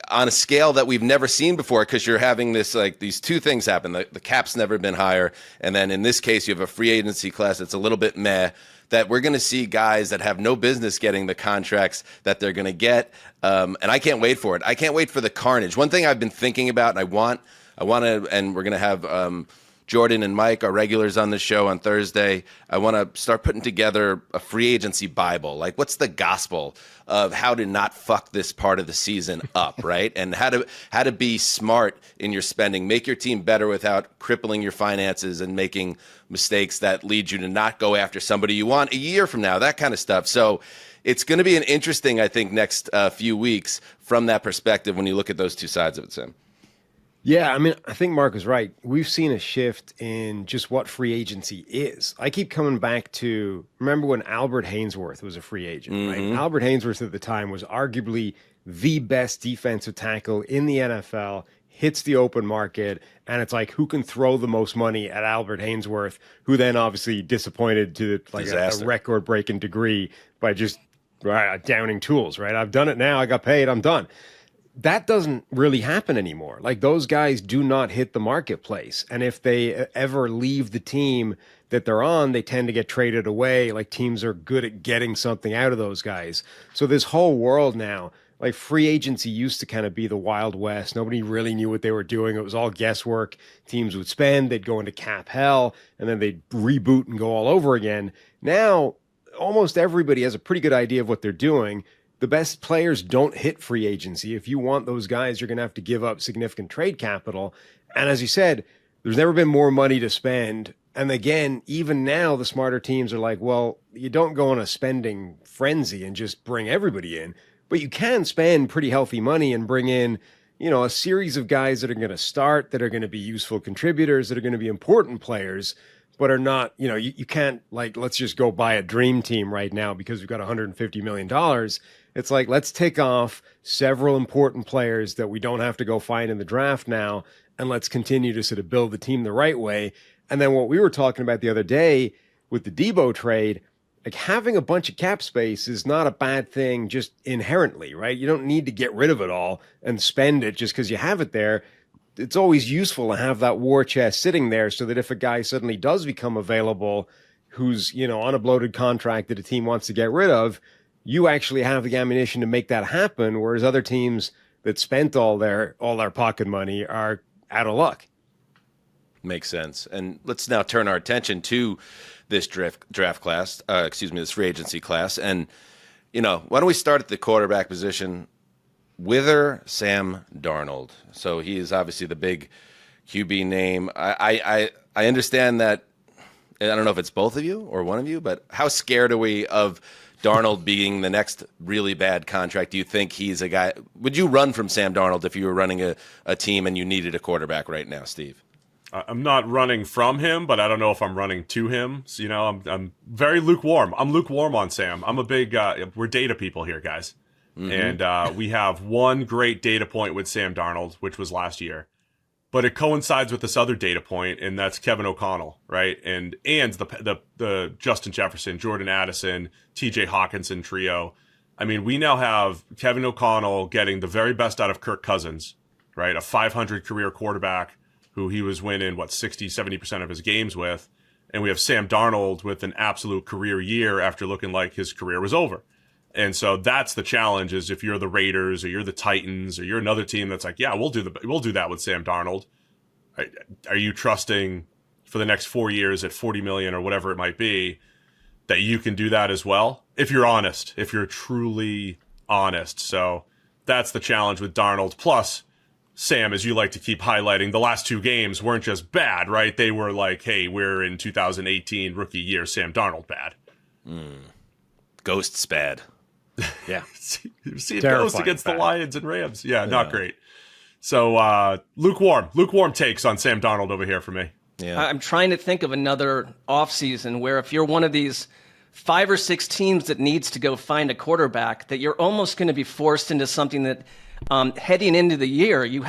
on a scale that we've never seen before, because you're having this, like, these two things happen. The cap's never been higher, and then in this case you have a free agency class that's a little bit meh, that we're going to see guys that have no business getting the contracts that they're going to get, and I can't wait for it. I can't wait for the carnage. One thing I've been thinking about, and I want to, and we're going to have Jordan and Mike, our regulars on the show on Thursday. I want to start putting together a free agency Bible. Like, what's the gospel of how to not fuck this part of the season up, right? And how to be smart in your spending, make your team better without crippling your finances and making mistakes that lead you to not go after somebody you want a year from now, that kind of stuff. So it's going to be an interesting, I think, next few weeks from that perspective when you look at those two sides of it, Sam. Yeah, I mean, I think Marc is right. We've seen a shift in just what free agency is. I keep coming back to, remember when Albert Haynesworth was a free agent, right? Albert Haynesworth at the time was arguably the best defensive tackle in the NFL, hits the open market, and it's like, who can throw the most money at Albert Haynesworth, who then obviously disappointed to like a record-breaking degree by just downing tools, right? I've done it now. I got paid. I'm done. that doesn't really happen anymore. Like, those guys do not hit the marketplace. And if they ever leave the team that they're on, they tend to get traded away. Like, teams are good at getting something out of those guys. So this whole world now, like, free agency used to kind of be the Wild West. Nobody really knew what they were doing. It was all guesswork. Teams would spend, they'd go into cap hell, and then they'd reboot and go all over again. Now, almost everybody has a pretty good idea of what they're doing. The best players don't hit free agency. If you want those guys, you're going to have to give up significant trade capital. And as you said, there's never been more money to spend. And again, even now, the smarter teams are like, well, you don't go on a spending frenzy and just bring everybody in, but you can spend pretty healthy money and bring in, a series of guys that are going to start, that are going to be useful contributors, that are going to be important players, but are not, you can't, like, let's just go buy a dream team right now because we've got $150 million. It's like, let's take off several important players that we don't have to go find in the draft now, and let's continue to sort of build the team the right way. And then what we were talking about the other day with the Deebo trade, like, having a bunch of cap space is not a bad thing just inherently, right? You don't need to get rid of it all and spend it just because you have it there. It's always useful to have that war chest sitting there so that if a guy suddenly does become available who's, on a bloated contract that a team wants to get rid of, you actually have the ammunition to make that happen, whereas other teams that spent all their pocket money are out of luck. Makes sense. And let's now turn our attention to this draft class, this free agency class. And, why don't we start at the quarterback position? Wither Sam Darnold. So he is obviously the big QB name. I understand that. I don't know if it's both of you or one of you, but how scared are we of Darnold being the next really bad contract? Do you think he's a guy? Would you run from Sam Darnold if you were running a team and you needed a quarterback right now, Steve? I'm not running from him, but I don't know if I'm running to him. So, I'm very lukewarm. I'm lukewarm on Sam. I'm a big, we're data people here, guys. Mm-hmm. And we have one great data point with Sam Darnold, which was last year. But it coincides with this other data point, and that's Kevin O'Connell, right? And the Justin Jefferson, Jordan Addison, TJ Hawkinson trio. I mean, we now have Kevin O'Connell getting the very best out of Kirk Cousins, right? A 500 career quarterback who he was winning, 60, 70% of his games with. And we have Sam Darnold with an absolute career year after looking like his career was over. And so that's the challenge, is if you're the Raiders or you're the Titans or you're another team that's like, yeah, we'll do that with Sam Darnold. Are you trusting for the next 4 years at $40 million or whatever it might be that you can do that as well? If you're honest, if you're truly honest. So that's the challenge with Darnold. Plus, Sam, as you like to keep highlighting, the last two games weren't just bad, right? They were like, hey, we're in 2018 rookie year, Sam Darnold bad. Ghosts bad. Yeah. You've seen Ghosts against the Lions and Rams. Yeah, not great. So lukewarm takes on Sam Darnold over here for me. Yeah. I'm trying to think of another offseason where if you're one of these 5 or 6 teams that needs to go find a quarterback, that you're almost going to be forced into something that heading into the year, you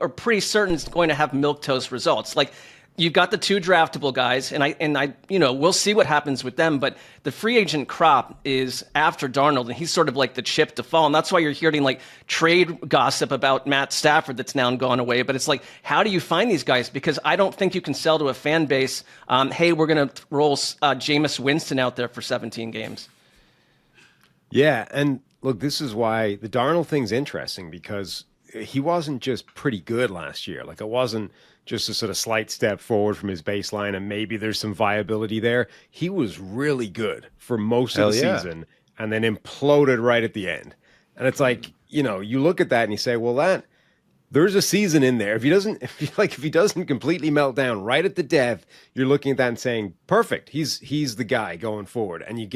are pretty certain it's going to have milquetoast results. Like, you've got the 2 draftable guys, and I we'll see what happens with them. But the free agent crop is after Darnold, and he's sort of like the chip to fall. And that's why you're hearing like trade gossip about Matt Stafford that's now gone away. But it's like, how do you find these guys? Because I don't think you can sell to a fan base, hey, we're going to roll Jameis Winston out there for 17 games. Yeah, and look, this is why the Darnold thing's interesting, because he wasn't just pretty good last year. Like, it wasn't just a sort of slight step forward from his baseline and maybe there's some viability there. He was really good for most of the season and then imploded right at the end. And it's like, you look at that and you say, well, there's a season in there. If he doesn't completely melt down right at the death, you're looking at that and saying, perfect, he's the guy going forward. And you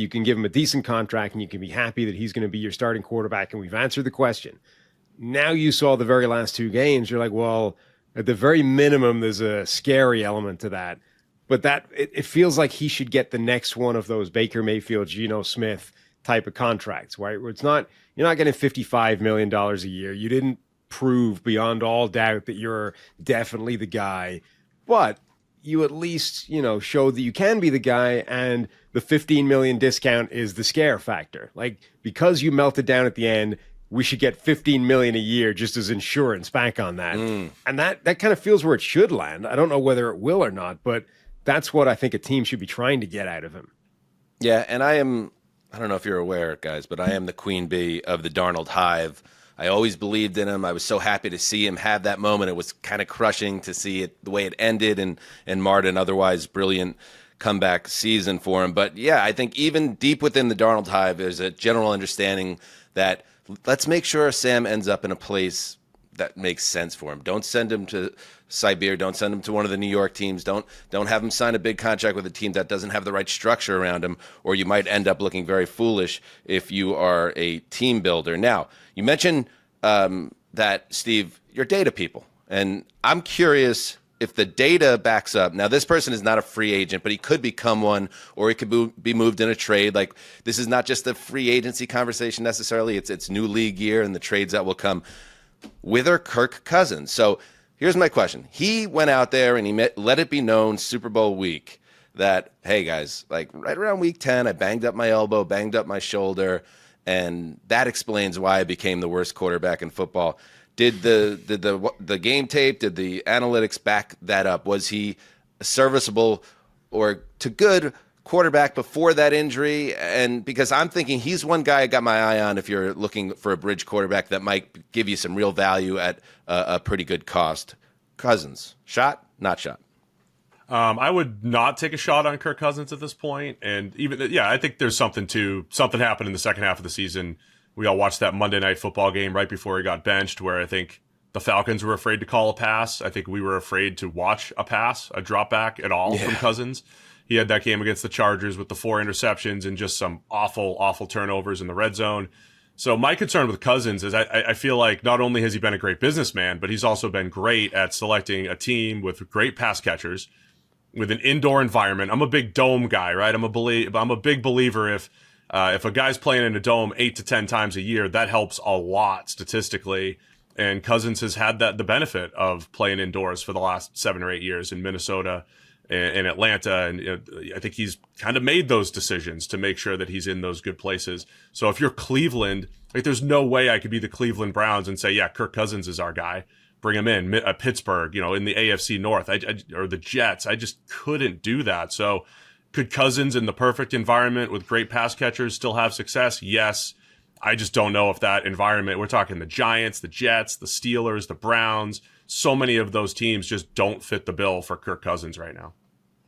can give him a decent contract and you can be happy that he's going to be your starting quarterback. And we've answered the question. Now you saw the very last 2 games. You're like, well, at the very minimum, there's a scary element to that. But it feels like he should get the next one of those Baker Mayfield, Geno Smith type of contracts, right? Where you're not getting $55 million a year. You didn't prove beyond all doubt that you're definitely the guy, but you at least, show that you can be the guy, and the $15 million discount is the scare factor. Like, because you melted down at the end, we should get $15 million a year just as insurance back on that. And that kind of feels where it should land. I don't know whether it will or not, but that's what I think a team should be trying to get out of him. Yeah, and I don't know if you're aware, guys, but I am the queen bee of the Darnold hive. I always believed in him. I was so happy to see him have that moment. It was kind of crushing to see it the way it ended and marred an otherwise brilliant comeback season for him. But yeah, I think even deep within the Darnold hive, there's a general understanding that let's make sure Sam ends up in a place that makes sense for him. Don't send him to Siberia. Don't send him to one of the New York teams. Don't have him sign a big contract with a team that doesn't have the right structure around him, or you might end up looking very foolish if you are a team builder. Now, you mentioned that, Steve, you're data people, and I'm curious if the data backs up. Now, this person is not a free agent, but he could become one, or he could be moved in a trade. Like, this is not just a free agency conversation necessarily. It's new league year and the trades that will come. With or Kirk Cousins. So here's my question. He went out there and he let it be known Super Bowl week that, hey, guys, like right around week 10, I banged up my elbow, banged up my shoulder, and that explains why I became the worst quarterback in football. Did the game tape, did the analytics back that up? Was he a serviceable or to good quarterback before that injury? And because I'm thinking he's one guy I got my eye on if you're looking for a bridge quarterback that might give you some real value at a pretty good cost. Cousins, shot, not shot? I would not take a shot on Kirk Cousins at this point. And even, I think there's something happened in the second half of the season. We all watched that Monday Night Football game right before he got benched, where I think the Falcons were afraid to call a pass. I think we were afraid to watch a drop back at all from Cousins. He had that game against the Chargers with the 4 interceptions and just some awful, awful turnovers in the red zone. So my concern with Cousins is I feel like not only has he been a great businessman, but he's also been great at selecting a team with great pass catchers, with an indoor environment. I'm a big dome guy, right? I'm a big believer if a guy's playing in a dome 8 to 10 times a year, that helps a lot statistically. And Cousins has had the benefit of playing indoors for the last 7 or 8 years in Minnesota and Atlanta. And I think he's kind of made those decisions to make sure that he's in those good places. So if you're Cleveland, like there's no way I could be the Cleveland Browns and say, yeah, Kirk Cousins is our guy. Bring him in. Pittsburgh, in the AFC North, or the Jets. I just couldn't do that. So could Cousins in the perfect environment with great pass catchers still have success? Yes. I just don't know if that environment, we're talking the Giants, the Jets, the Steelers, the Browns, so many of those teams just don't fit the bill for Kirk Cousins right now.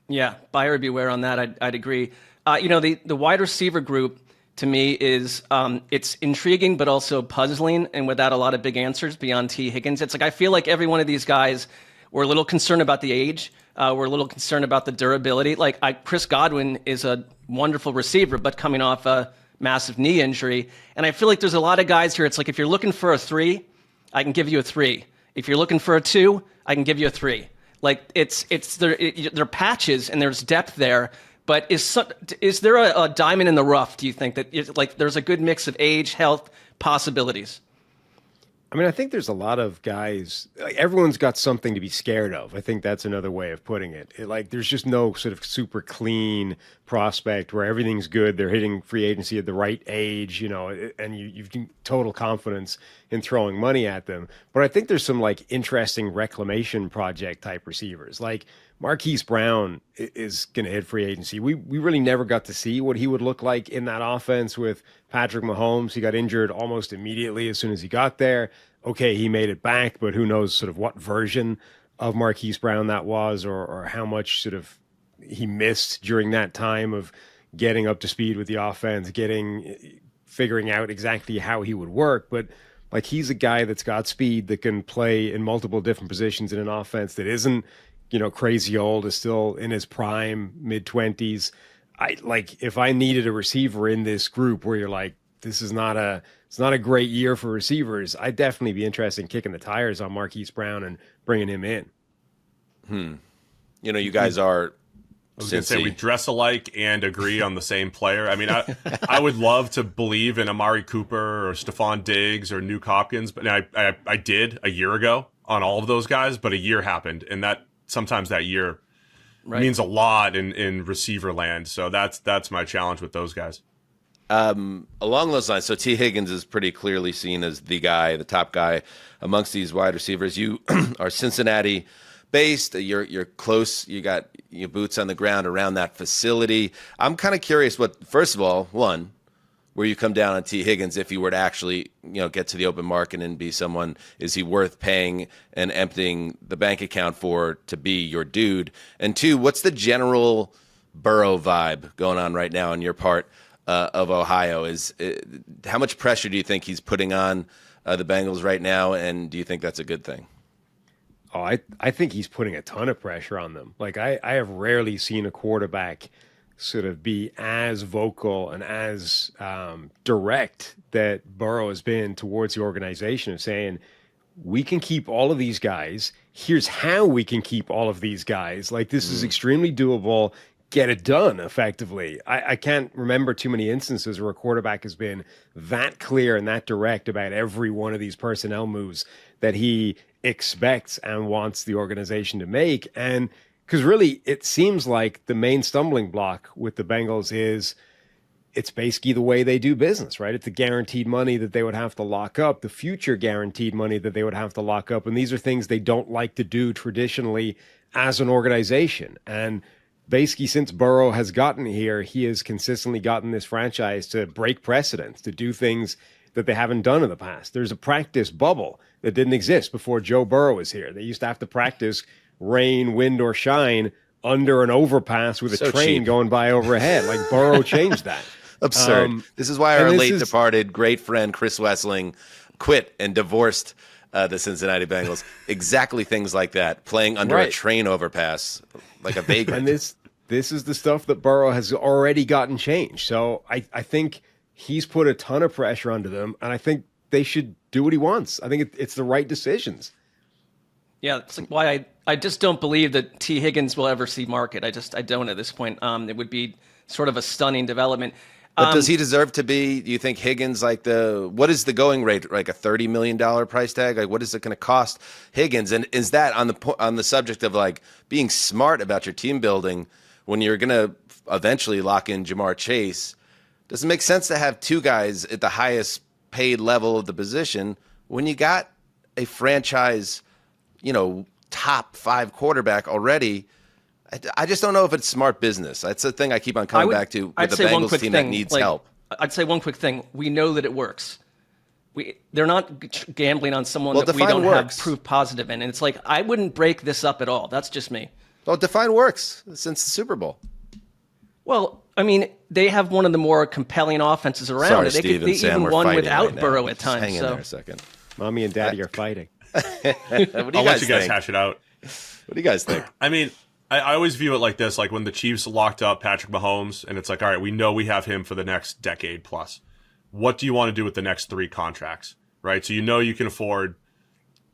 Yeah, buyer beware on that. I'd agree. The wide receiver group to me is it's intriguing but also puzzling, and without a lot of big answers beyond T. Higgins. It's like I feel like every one of these guys, we're a little concerned about the age. We're a little concerned about the durability. Chris Godwin is a wonderful receiver, but coming off a massive knee injury. And I feel like there's a lot of guys here. It's like if you're looking for a 3, I can give you a 3. If you're looking for a 2, I can give you a 3. Like they're patches and there's depth there. But is there a diamond in the rough? Do you think that there's a good mix of age, health, possibilities? I mean, I think there's a lot of guys, everyone's got something to be scared of. I think that's another way of putting it. There's just no sort of super clean prospect where everything's good. They're hitting free agency at the right age, and you've total confidence in throwing money at them. But I think there's some interesting reclamation project type receivers. Marquise Brown is going to hit free agency. We really never got to see what he would look like in that offense with Patrick Mahomes. He got injured almost immediately as soon as he got there. Okay, he made it back, but who knows sort of what version of Marquise Brown that was or how much sort of he missed during that time of getting up to speed with the offense, figuring out exactly how he would work. But he's a guy that's got speed that can play in multiple different positions in an offense that isn't crazy old, is still in his prime, mid-20s. If I needed a receiver in this group where you're this is not a great year for receivers, I'd definitely be interested in kicking the tires on Marquise Brown and bringing him in. You guys are, I was going to say we dress alike and agree on the same player. I mean, I would love to believe in Amari Cooper or Stephon Diggs or Nuke Hopkins, but I did a year ago on all of those guys, but a year happened, and sometimes that year means a lot in receiver land. So that's my challenge with those guys. Along those lines, so T. Higgins is pretty clearly seen as the guy, the top guy amongst these wide receivers. You are Cincinnati based. You're close. You got your boots on the ground around that facility. I'm kind of curious first of all, one, where you come down on T. Higgins if you were to actually, get to the open market and be someone, is he worth paying and emptying the bank account for to be your dude? And two, what's the general Burrow vibe going on right now on your part of Ohio? How much pressure do you think he's putting on the Bengals right now, and do you think that's a good thing? Oh, I think he's putting a ton of pressure on them. Like, I have rarely seen a quarterback sort of be as vocal and as direct that Burrow has been towards the organization of saying, we can keep all of these guys. Here's how we can keep all of these guys. Like, this is extremely doable. Get it done effectively. I can't remember too many instances where a quarterback has been that clear and that direct about every one of these personnel moves that he expects and wants the organization to make. And because really, it seems like the main stumbling block with the Bengals is it's basically the way they do business, right? It's the guaranteed money that they would have to lock up, the future guaranteed money that they would have to lock up. And these are things they don't like to do traditionally as an organization. And basically, since Burrow has gotten here, he has consistently gotten this franchise to break precedents, to do things that they haven't done in the past. There's a practice bubble that didn't exist before Joe Burrow was here. They used to have to practice rain, wind, or shine under an overpass with a train going by overhead. Like, Burrow changed that. Absurd. This is why our late departed great friend Chris Wessling quit and divorced the Cincinnati Bengals. Exactly things like that, playing under a train overpass like a vagrant. And this is the stuff that Burrow has already gotten changed. So I think he's put a ton of pressure onto them, and I think they should do what he wants. I think it's the right decisions. Yeah, it's like why I just don't believe that T. Higgins will ever see market. I don't at this point. It would be sort of a stunning development. But does he deserve to be? Do you think Higgins, what is the going rate? Like a $30 million price tag? Like, what is it going to cost Higgins? And is that on the subject of like being smart about your team building when you're going to eventually lock in Jamar Chase? Does it make sense to have two guys at the highest paid level of the position when you got a franchise, top 5 quarterback already? I just don't know if it's smart business. That's the thing I keep on coming back to with the Bengals team that needs help. I'd say one quick thing. We know that it works. They're not gambling on someone that we don't have proof positive in. And it's like, I wouldn't break this up at all. That's just me. Well, define works since the Super Bowl. Well, I mean, they have one of the more compelling offenses around. Sorry, they Steve and Sam, even won without right Burrow at times. Hang in there a second. Mommy and Daddy are fighting. What do I'll let you guys hash it out. What do you guys think? I mean, I always view it like this, like when the Chiefs locked up Patrick Mahomes, and it's like, all right, we know we have him for the next decade plus. What do you want to do with the next 3 contracts, right? So you can afford,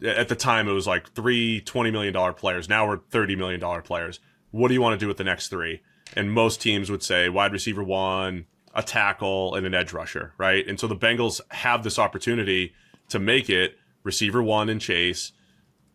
at the time it was like 3 $20 million players. Now we're $30 million players. What do you want to do with the next 3? And most teams would say wide receiver 1, a tackle, and an edge rusher, right? And so the Bengals have this opportunity to make it receiver 1 in Chase,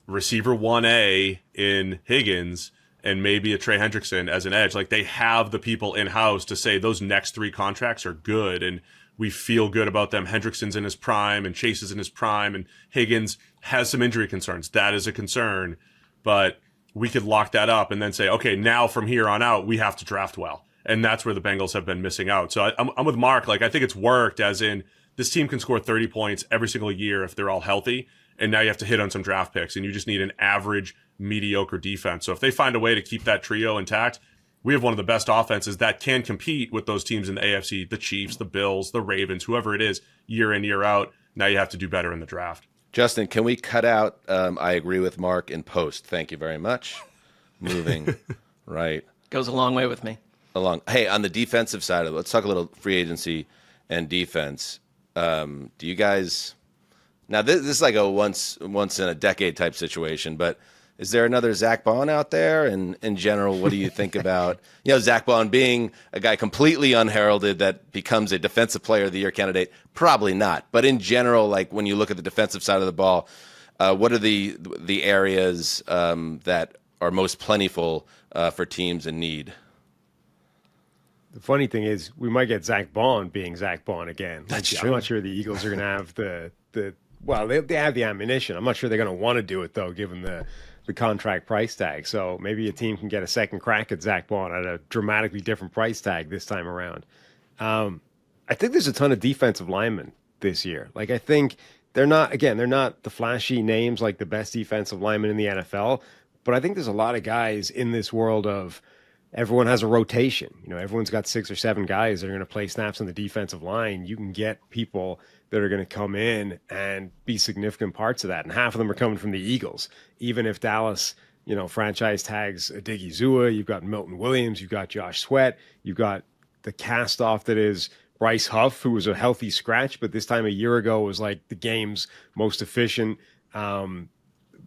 receiver 1A in Higgins, and maybe a Trey Hendrickson as an edge. Like, they have the people in-house to say those next 3 contracts are good, and we feel good about them. Hendrickson's in his prime, and Chase is in his prime, and Higgins has some injury concerns. That is a concern, but we could lock that up and then say, okay, now from here on out, we have to draft well. And that's where the Bengals have been missing out. So I'm with Marc. Like, I think it's worked, as in this team can score 30 points every single year if they're all healthy, and now you have to hit on some draft picks, and you just need an average, mediocre defense. So if they find a way to keep that trio intact, we have one of the best offenses that can compete with those teams in the AFC, the Chiefs, the Bills, the Ravens, whoever it is, year in, year out. Now you have to do better in the draft. Justin, can we cut out I agree with Marc in post? Thank you very much. Moving right. Goes a long way with me. Hey, on the defensive side of it, let's talk a little free agency and defense. Do you guys... Now, this is like a once in a decade type situation, but is there another Zach Bond out there? And in general, what do you think about, Zach Bond being a guy completely unheralded that becomes a defensive player of the year candidate? Probably not. But in general, like when you look at the defensive side of the ball, what are the areas that are most plentiful for teams in need? The funny thing is, we might get Zach Bond being Zach Bond again. That's I'm true. not sure the Eagles are going to have they have the ammunition. I'm not sure they're going to want to do it, though, given the contract price tag. So maybe a team can get a second crack at Zach Bond at a dramatically different price tag this time around. I think there's a ton of defensive linemen this year. Like, I think they're not the flashy names like the best defensive linemen in the NFL, but I think there's a lot of guys in this world of everyone has a rotation. Everyone's got 6 or 7 guys that are going to play snaps on the defensive line. You can get people that are going to come in and be significant parts of that. And half of them are coming from the Eagles. Even if Dallas, franchise tags Odighizuwa, you've got Milton Williams, you've got Josh Sweat, you've got the cast off that is Bryce Huff, who was a healthy scratch, but this time a year ago was like the game's most efficient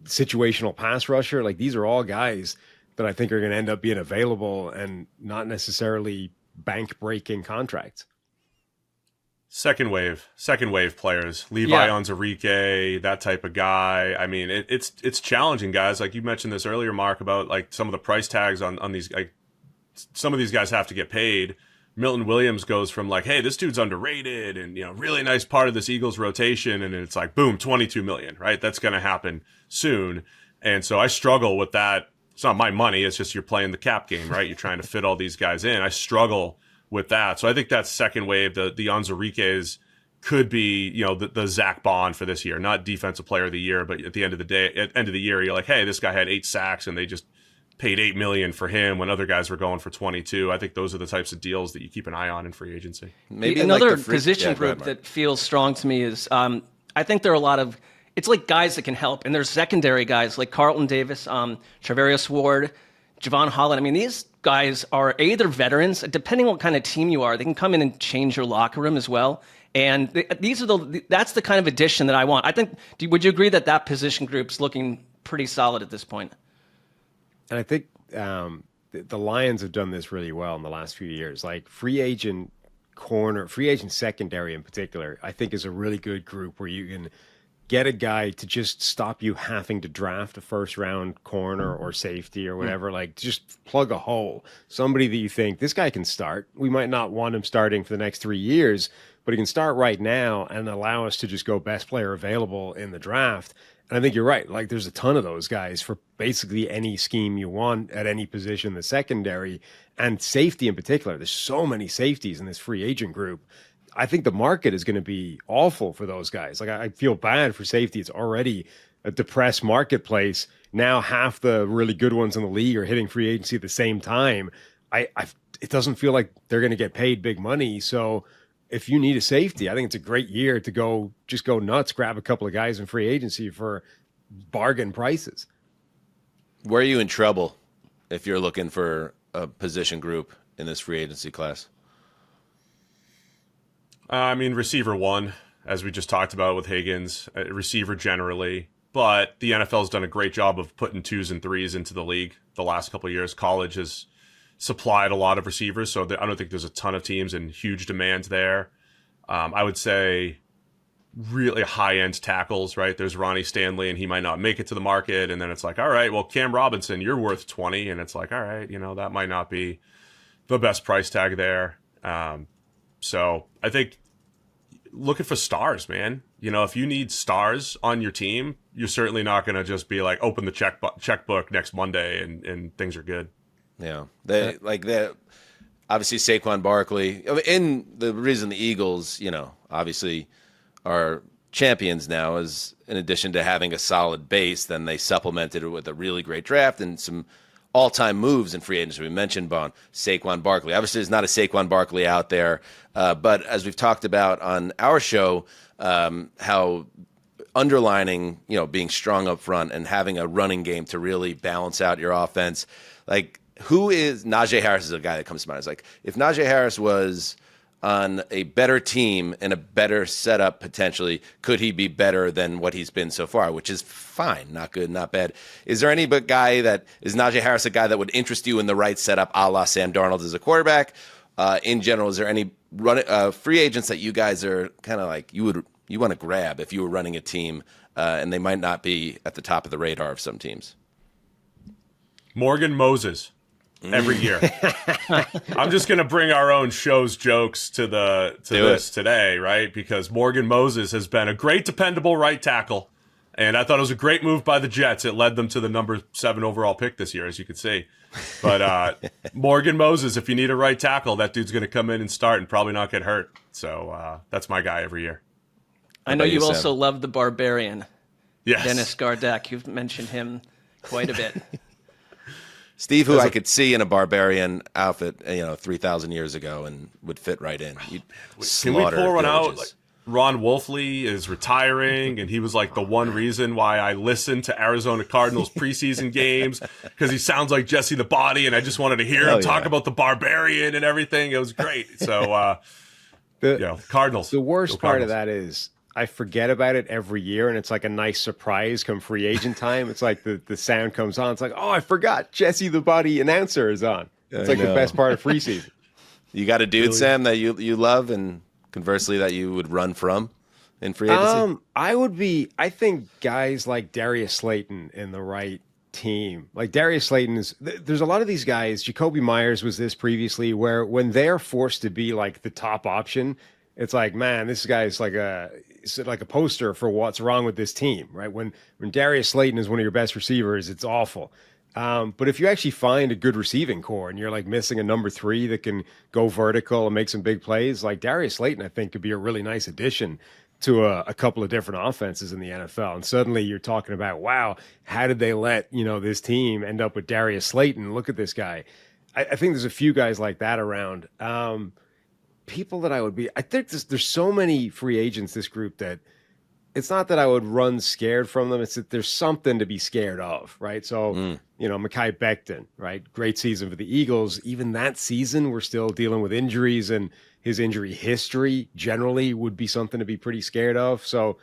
situational pass rusher. Like, these are all guys that I think are going to end up being available and not necessarily bank-breaking contracts. Second wave players, Levi Onwuzurike, that type of guy. I mean, it's challenging, guys. Like you mentioned this earlier, Marc, about like some of the price tags on these. Like, some of these guys have to get paid. Milton Williams goes from like, hey, this dude's underrated and really nice part of this Eagles rotation, and it's like, boom, $22 million, right? That's going to happen soon, and so I struggle with that. It's not my money. It's just you're playing the cap game, right? You're trying to fit all these guys in. I struggle with that. So I think that second wave, the Onwuzurikes could be, the Zach Bond for this year, not defensive player of the year, but at the end of the year, you're like, hey, this guy had 8 sacks and they just paid $8 million for him when other guys were going for 22. I think those are the types of deals that you keep an eye on in free agency. Maybe another position group that feels strong to me is I think there are a lot of it's like guys that can help, and there's secondary guys like Carlton Davis, Charvarius Ward, Javon Holland. I mean, these guys are either veterans, depending on what kind of team you are, they can come in and change your locker room as well. And that's the kind of addition that I want. I think. Would you agree that position group's looking pretty solid at this point? And I think the Lions have done this really well in the last few years. Like free agent secondary in particular, I think is a really good group where you can get a guy to just stop you having to draft a first round corner or safety or whatever. Like, just plug a hole. Somebody that you think this guy can start. We might not want him starting for the next 3 years, but he can start right now and allow us to just go best player available in the draft. And I think you're right. Like, there's a ton of those guys for basically any scheme you want at any position in the secondary, and safety in particular. There's so many safeties in this free agent group. I think the market is going to be awful for those guys. Like, I feel bad for safety. It's already a depressed marketplace. Now half the really good ones in the league are hitting free agency at the same time. It doesn't feel like they're going to get paid big money. So if you need a safety, I think it's a great year to go nuts, grab a couple of guys in free agency for bargain prices. Where are you in trouble if you're looking for a position group in this free agency class? I mean, receiver one, as we just talked about with Higgins, receiver generally. But the NFL has done a great job of putting 2s and 3s into the league the last couple of years. College has supplied a lot of receivers, so I don't think there's a ton of teams and huge demand there. I would say really high-end tackles, right? There's Ronnie Stanley, and he might not make it to the market, and then it's like, all right, well, Cam Robinson, you're worth 20, and it's like, all right, that might not be the best price tag there. So I think looking for stars, man. If you need stars on your team, you're certainly not going to just be like, open the checkbook next Monday and things are good. Yeah. Obviously Saquon Barkley. And the reason the Eagles, obviously are champions now is, in addition to having a solid base, then they supplemented it with a really great draft and some all-time moves in free agency. We mentioned Saquon Barkley. Obviously, there's not a Saquon Barkley out there, but as we've talked about on our show, how underlining, being strong up front and having a running game to really balance out your offense. Like, who is Najee Harris is a guy that comes to mind. It's like, if Najee Harris was on a better team and a better setup, potentially, could he be better than what he's been so far, which is fine, not good, not bad. Is there any guy that is Najee Harris a guy that would interest you in the right setup, a la Sam Darnold as a quarterback? In general, is there any free agents that you guys are kind of like you want to grab if you were running a team and they might not be at the top of the radar of some teams? Morgan Moses. every year. I'm just going to bring our own show's jokes to this today, right? Because Morgan Moses has been a great, dependable right tackle. And I thought it was a great move by the Jets. It led them to the number 7 overall pick this year, as you can see. But Morgan Moses, if you need a right tackle, that dude's going to come in and start and probably not get hurt. So that's my guy every year. I know you also love the Barbarian. Yes. Dennis Gardeck. You've mentioned him quite a bit. Steve, who I could see in a Barbarian outfit, 3,000 years ago and would fit right in. Can we pull one out? Like, Ron Wolfley is retiring, and he was like the one reason why I listened to Arizona Cardinals preseason games, because he sounds like Jesse the Body, and I just wanted to hear him talk about the Barbarian and everything. It was great. So, Cardinals. The worst part of that is I forget about it every year, and it's like a nice surprise come free agent time. It's like the sound comes on. It's like, oh, I forgot Jesse the Body announcer is on. It's like the best part of preseason. You got a dude, really? Sam, that you love, and conversely that you would run from in free agency? I think guys like Darius Slayton in the right team. Like Darius Slayton there's a lot of these guys, Jacoby Myers was this previously, where when they're forced to be like the top option, it's like, man, this guy's like a poster for what's wrong with this team, right? When Darius Slayton is one of your best receivers, it's awful. But if you actually find a good receiving core and you're like missing a number 3 that can go vertical and make some big plays, like Darius Slayton, I think could be a really nice addition to a couple of different offenses in the NFL. And suddenly you're talking about, wow, how did they let, this team end up with Darius Slayton? Look at this guy. I think there's a few guys like that around. People that I think there's so many free agents, this group, that it's not that I would run scared from them. It's that there's something to be scared of, right? So, Mekhi Becton, right? Great season for the Eagles. Even that season, we're still dealing with injuries, and his injury history generally would be something to be pretty scared of. So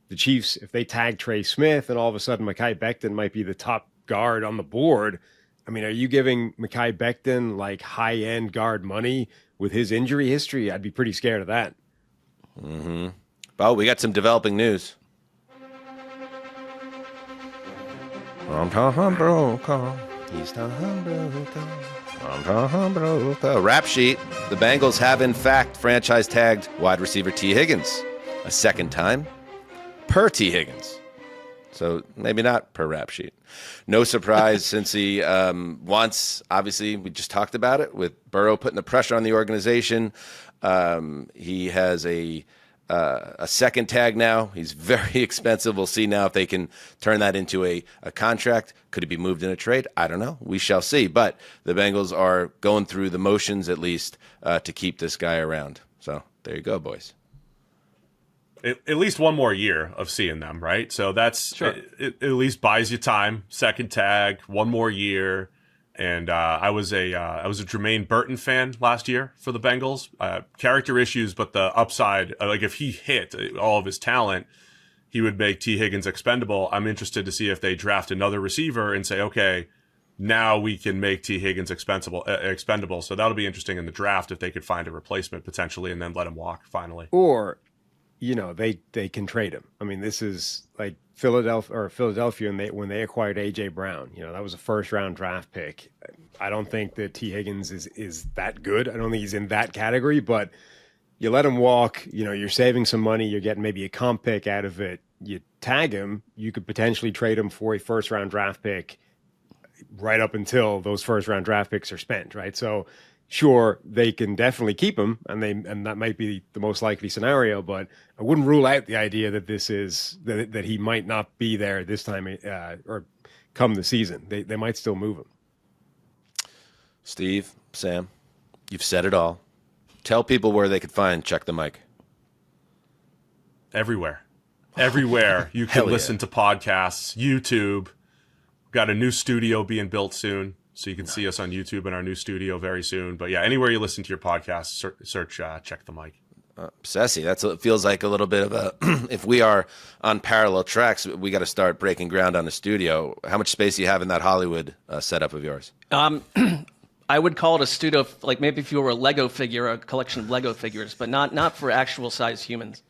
the Chiefs, if they tag Trey Smith and all of a sudden Mekhi Becton might be the top guard on the board, I mean, are you giving Mekhi Becton like high-end guard money with his injury history? I'd be pretty scared of that. Mm-hmm. Well, we got some developing news. Rap sheet. The Bengals have, in fact, franchise tagged wide receiver T. Higgins a second time per T. Higgins. So maybe not per rap sheet. No surprise since he wants, obviously, we just talked about it, with Burrow putting the pressure on the organization. He has a second tag now. He's very expensive. We'll see now if they can turn that into a contract. Could it be moved in a trade? I don't know. We shall see. But the Bengals are going through the motions, at least, to keep this guy around. So there you go, boys. At least one more year of seeing them, right? So that's sure. It at least buys you time. Second tag, one more year. And I was a Jermaine Burton fan last year for the Bengals. Character issues, but the upside, like if he hit all of his talent, he would make T. Higgins expendable. I'm interested to see if they draft another receiver and say, okay, now we can make T. Higgins expendable. So that'll be interesting in the draft if they could find a replacement potentially and then let him walk finally. Or, they can trade him. I mean, this is like Philadelphia, and when they acquired AJ Brown, that was a first-round draft pick. I don't think that T. Higgins is that good. I don't think he's in that category, but you let him walk. You're saving some money. You're getting maybe a comp pick out of it. You tag him. You could potentially trade him for a first-round draft pick right up until those first-round draft picks are spent, right? So, sure, they can definitely keep him, and that might be the most likely scenario. But I wouldn't rule out the idea that this is that he might not be there this time or come the season. They might still move him. Steve, Sam, you've said it all. Tell people where they could find Check the Mic. Everywhere you can listen to podcasts. YouTube. Got a new studio being built soon. So you can see us on YouTube in our new studio very soon. But yeah, anywhere you listen to your podcast, search Check the Mic. Sassy, it feels like a little bit of a, if we are on parallel tracks, we got to start breaking ground on the studio. How much space do you have in that Hollywood setup of yours? I would call it a studio, like maybe if you were a Lego figure, a collection of Lego figures, but not for actual size humans.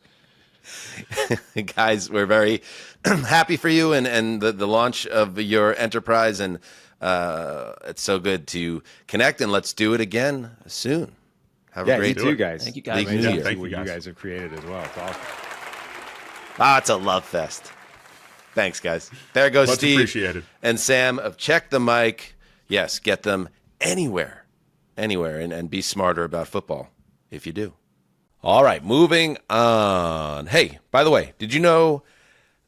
Guys, we're very happy for you and the launch of your enterprise, and It's so good to connect, and let's do it again soon. Have a great you too, guys. Thank you, guys. New Year. Thank you guys have created as well. It's awesome. It's a love fest. Thanks, guys. There goes Much Steve appreciated. and Sam of Check the Mic. Yes, get them anywhere, and be smarter about football if you do. All right, moving on. Hey, by the way, did you know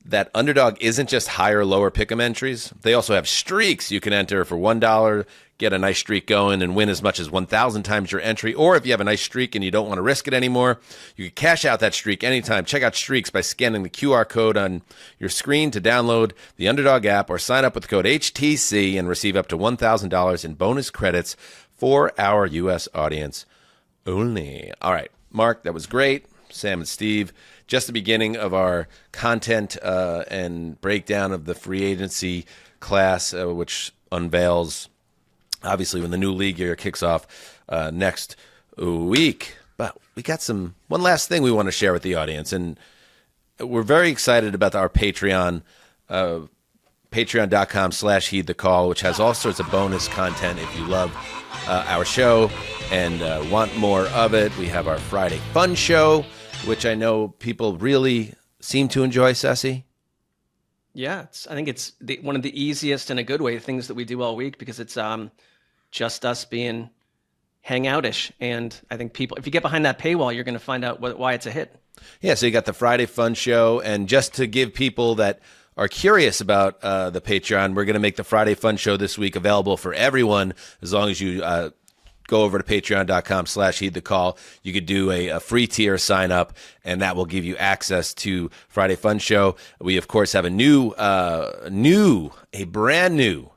that Underdog isn't just higher, lower pick'em entries? They also have streaks you can enter for $1, get a nice streak going, and win as much as 1,000 times your entry. Or if you have a nice streak and you don't want to risk it anymore, you can cash out that streak anytime. Check out Streaks by scanning the QR code on your screen to download the Underdog app or sign up with the code HTC and receive up to $1,000 in bonus credits for our U.S. audience only. All right, Mark, that was great. Sam and Steve, just the beginning of our content and breakdown of the free agency class, which unveils, obviously, when the new league year kicks off next week. But we got one last thing we want to share with the audience, and we're very excited about our Patreon, patreon.com/heedthecall, which has all sorts of bonus content if you love our show and want more of it. We have our Friday Fun Show, which I know people really seem to enjoy, Ceci. Yeah, I think it's one of the easiest, in a good way, things that we do all week, because it's just us being hangoutish. And I think people, if you get behind that paywall, you're going to find out why it's a hit. Yeah, so you got the Friday Fun Show, and just to give people that are curious about the Patreon, we're going to make the Friday Fun Show this week available for everyone, as long as you go over to patreon.com/heedthecall. You could do a free tier sign up, and that will give you access to Friday Fun Show. We, of course, have a brand new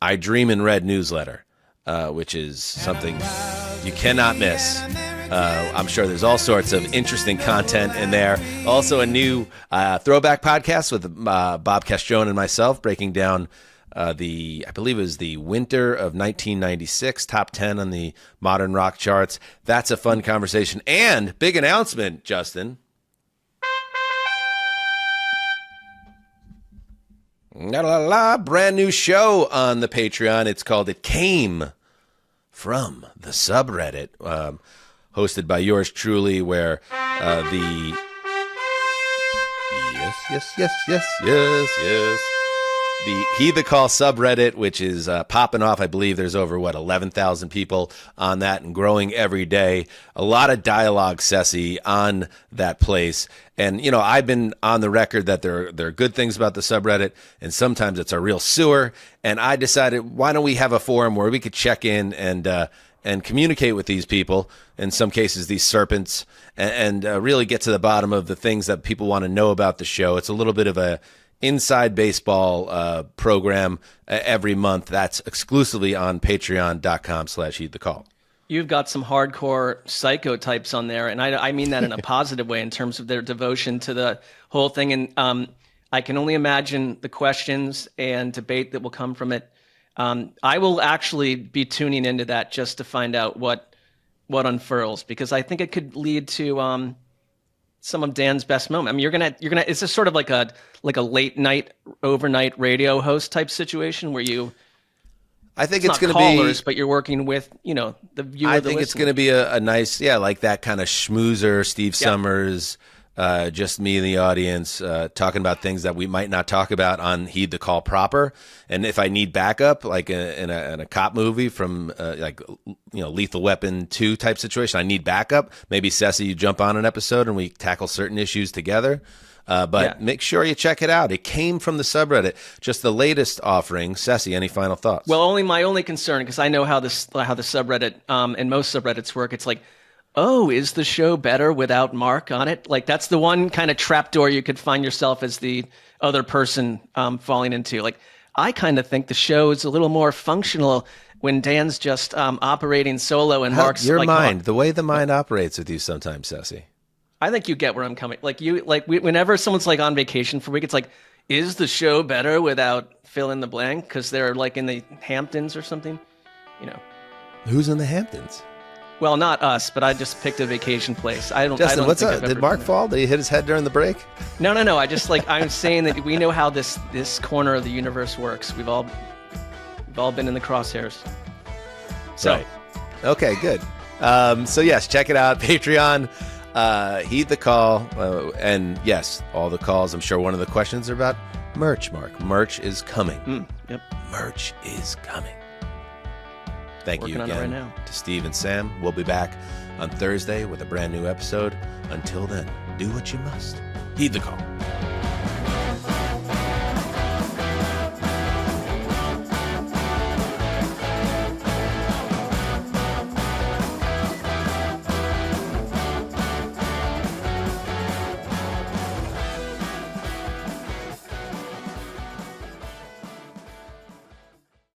I Dream in Red newsletter, which is something you cannot miss. I'm sure there's all sorts of interesting content in there. Also, a new throwback podcast with Bob Castrone and myself, breaking down I believe it was the winter of 1996, top 10 on the modern rock charts. That's a fun conversation. And big announcement, Justin. Brand new show on the Patreon. It's called It Came From the Subreddit, hosted by yours truly, where the Heed the Call subreddit, which is popping off. I believe there's over, 11,000 people on that and growing every day. A lot of dialogue, Ceci, on that place. And, I've been on the record that there are good things about the subreddit, and sometimes it's a real sewer. And I decided, why don't we have a forum where we could check in and communicate with these people, in some cases these serpents, and really get to the bottom of the things that people want to know about the show. It's a little bit of a inside baseball program every month. That's exclusively on patreon.com/heedthecall. You've got some hardcore psycho types on there, and I mean that in a positive way in terms of their devotion to the whole thing. And I can only imagine the questions and debate that will come from it. I will actually be tuning into that just to find out what unfurls, because I think it could lead to some of Dan's best moment. I mean, you're gonna. It's just sort of like a late night, overnight radio host type situation where you. I think it's going to be callers, but you're working with the viewer. I think it's going to be a nice, like that kind of schmoozer, Steve Summers, just me and the audience talking about things that we might not talk about on Heed the Call proper. And if I need backup, like in a cop movie from Lethal Weapon 2 type situation, I need backup. Maybe Ceci, you jump on an episode and we tackle certain issues together. But make sure you check it out. It came from the subreddit, just the latest offering. Ceci, any final thoughts? Well, my only concern, because I know how the subreddit and most subreddits work. It's like, oh, is the show better without Marc on it? Like, that's the one kind of trapdoor you could find yourself as the other person falling into. Like, I kind of think the show is a little more functional when Dan's just operating solo and Marc's your mind, the way the mind operates with you sometimes, Ceci. I think you get where I'm coming. Whenever someone's like on vacation for a week, it's like, is the show better without fill in the blank? Because they're like in the Hamptons or something, Who's in the Hamptons? Well, not us, but I just picked a vacation place. Justin, what's up? Did Marc fall? Did he hit his head during the break? No. I'm saying that we know how this corner of the universe works. We've all We've all been in the crosshairs. So, Right. Okay, good. So yes, check it out. Patreon. Heed the call. And yes, all the calls. I'm sure one of the questions are about merch, Marc. Merch is coming. Yep. Merch is coming. Thank Working you on it again right now. to Steve and Sam. We'll be back on Thursday with a brand new episode. Until then, do what you must. Heed the call.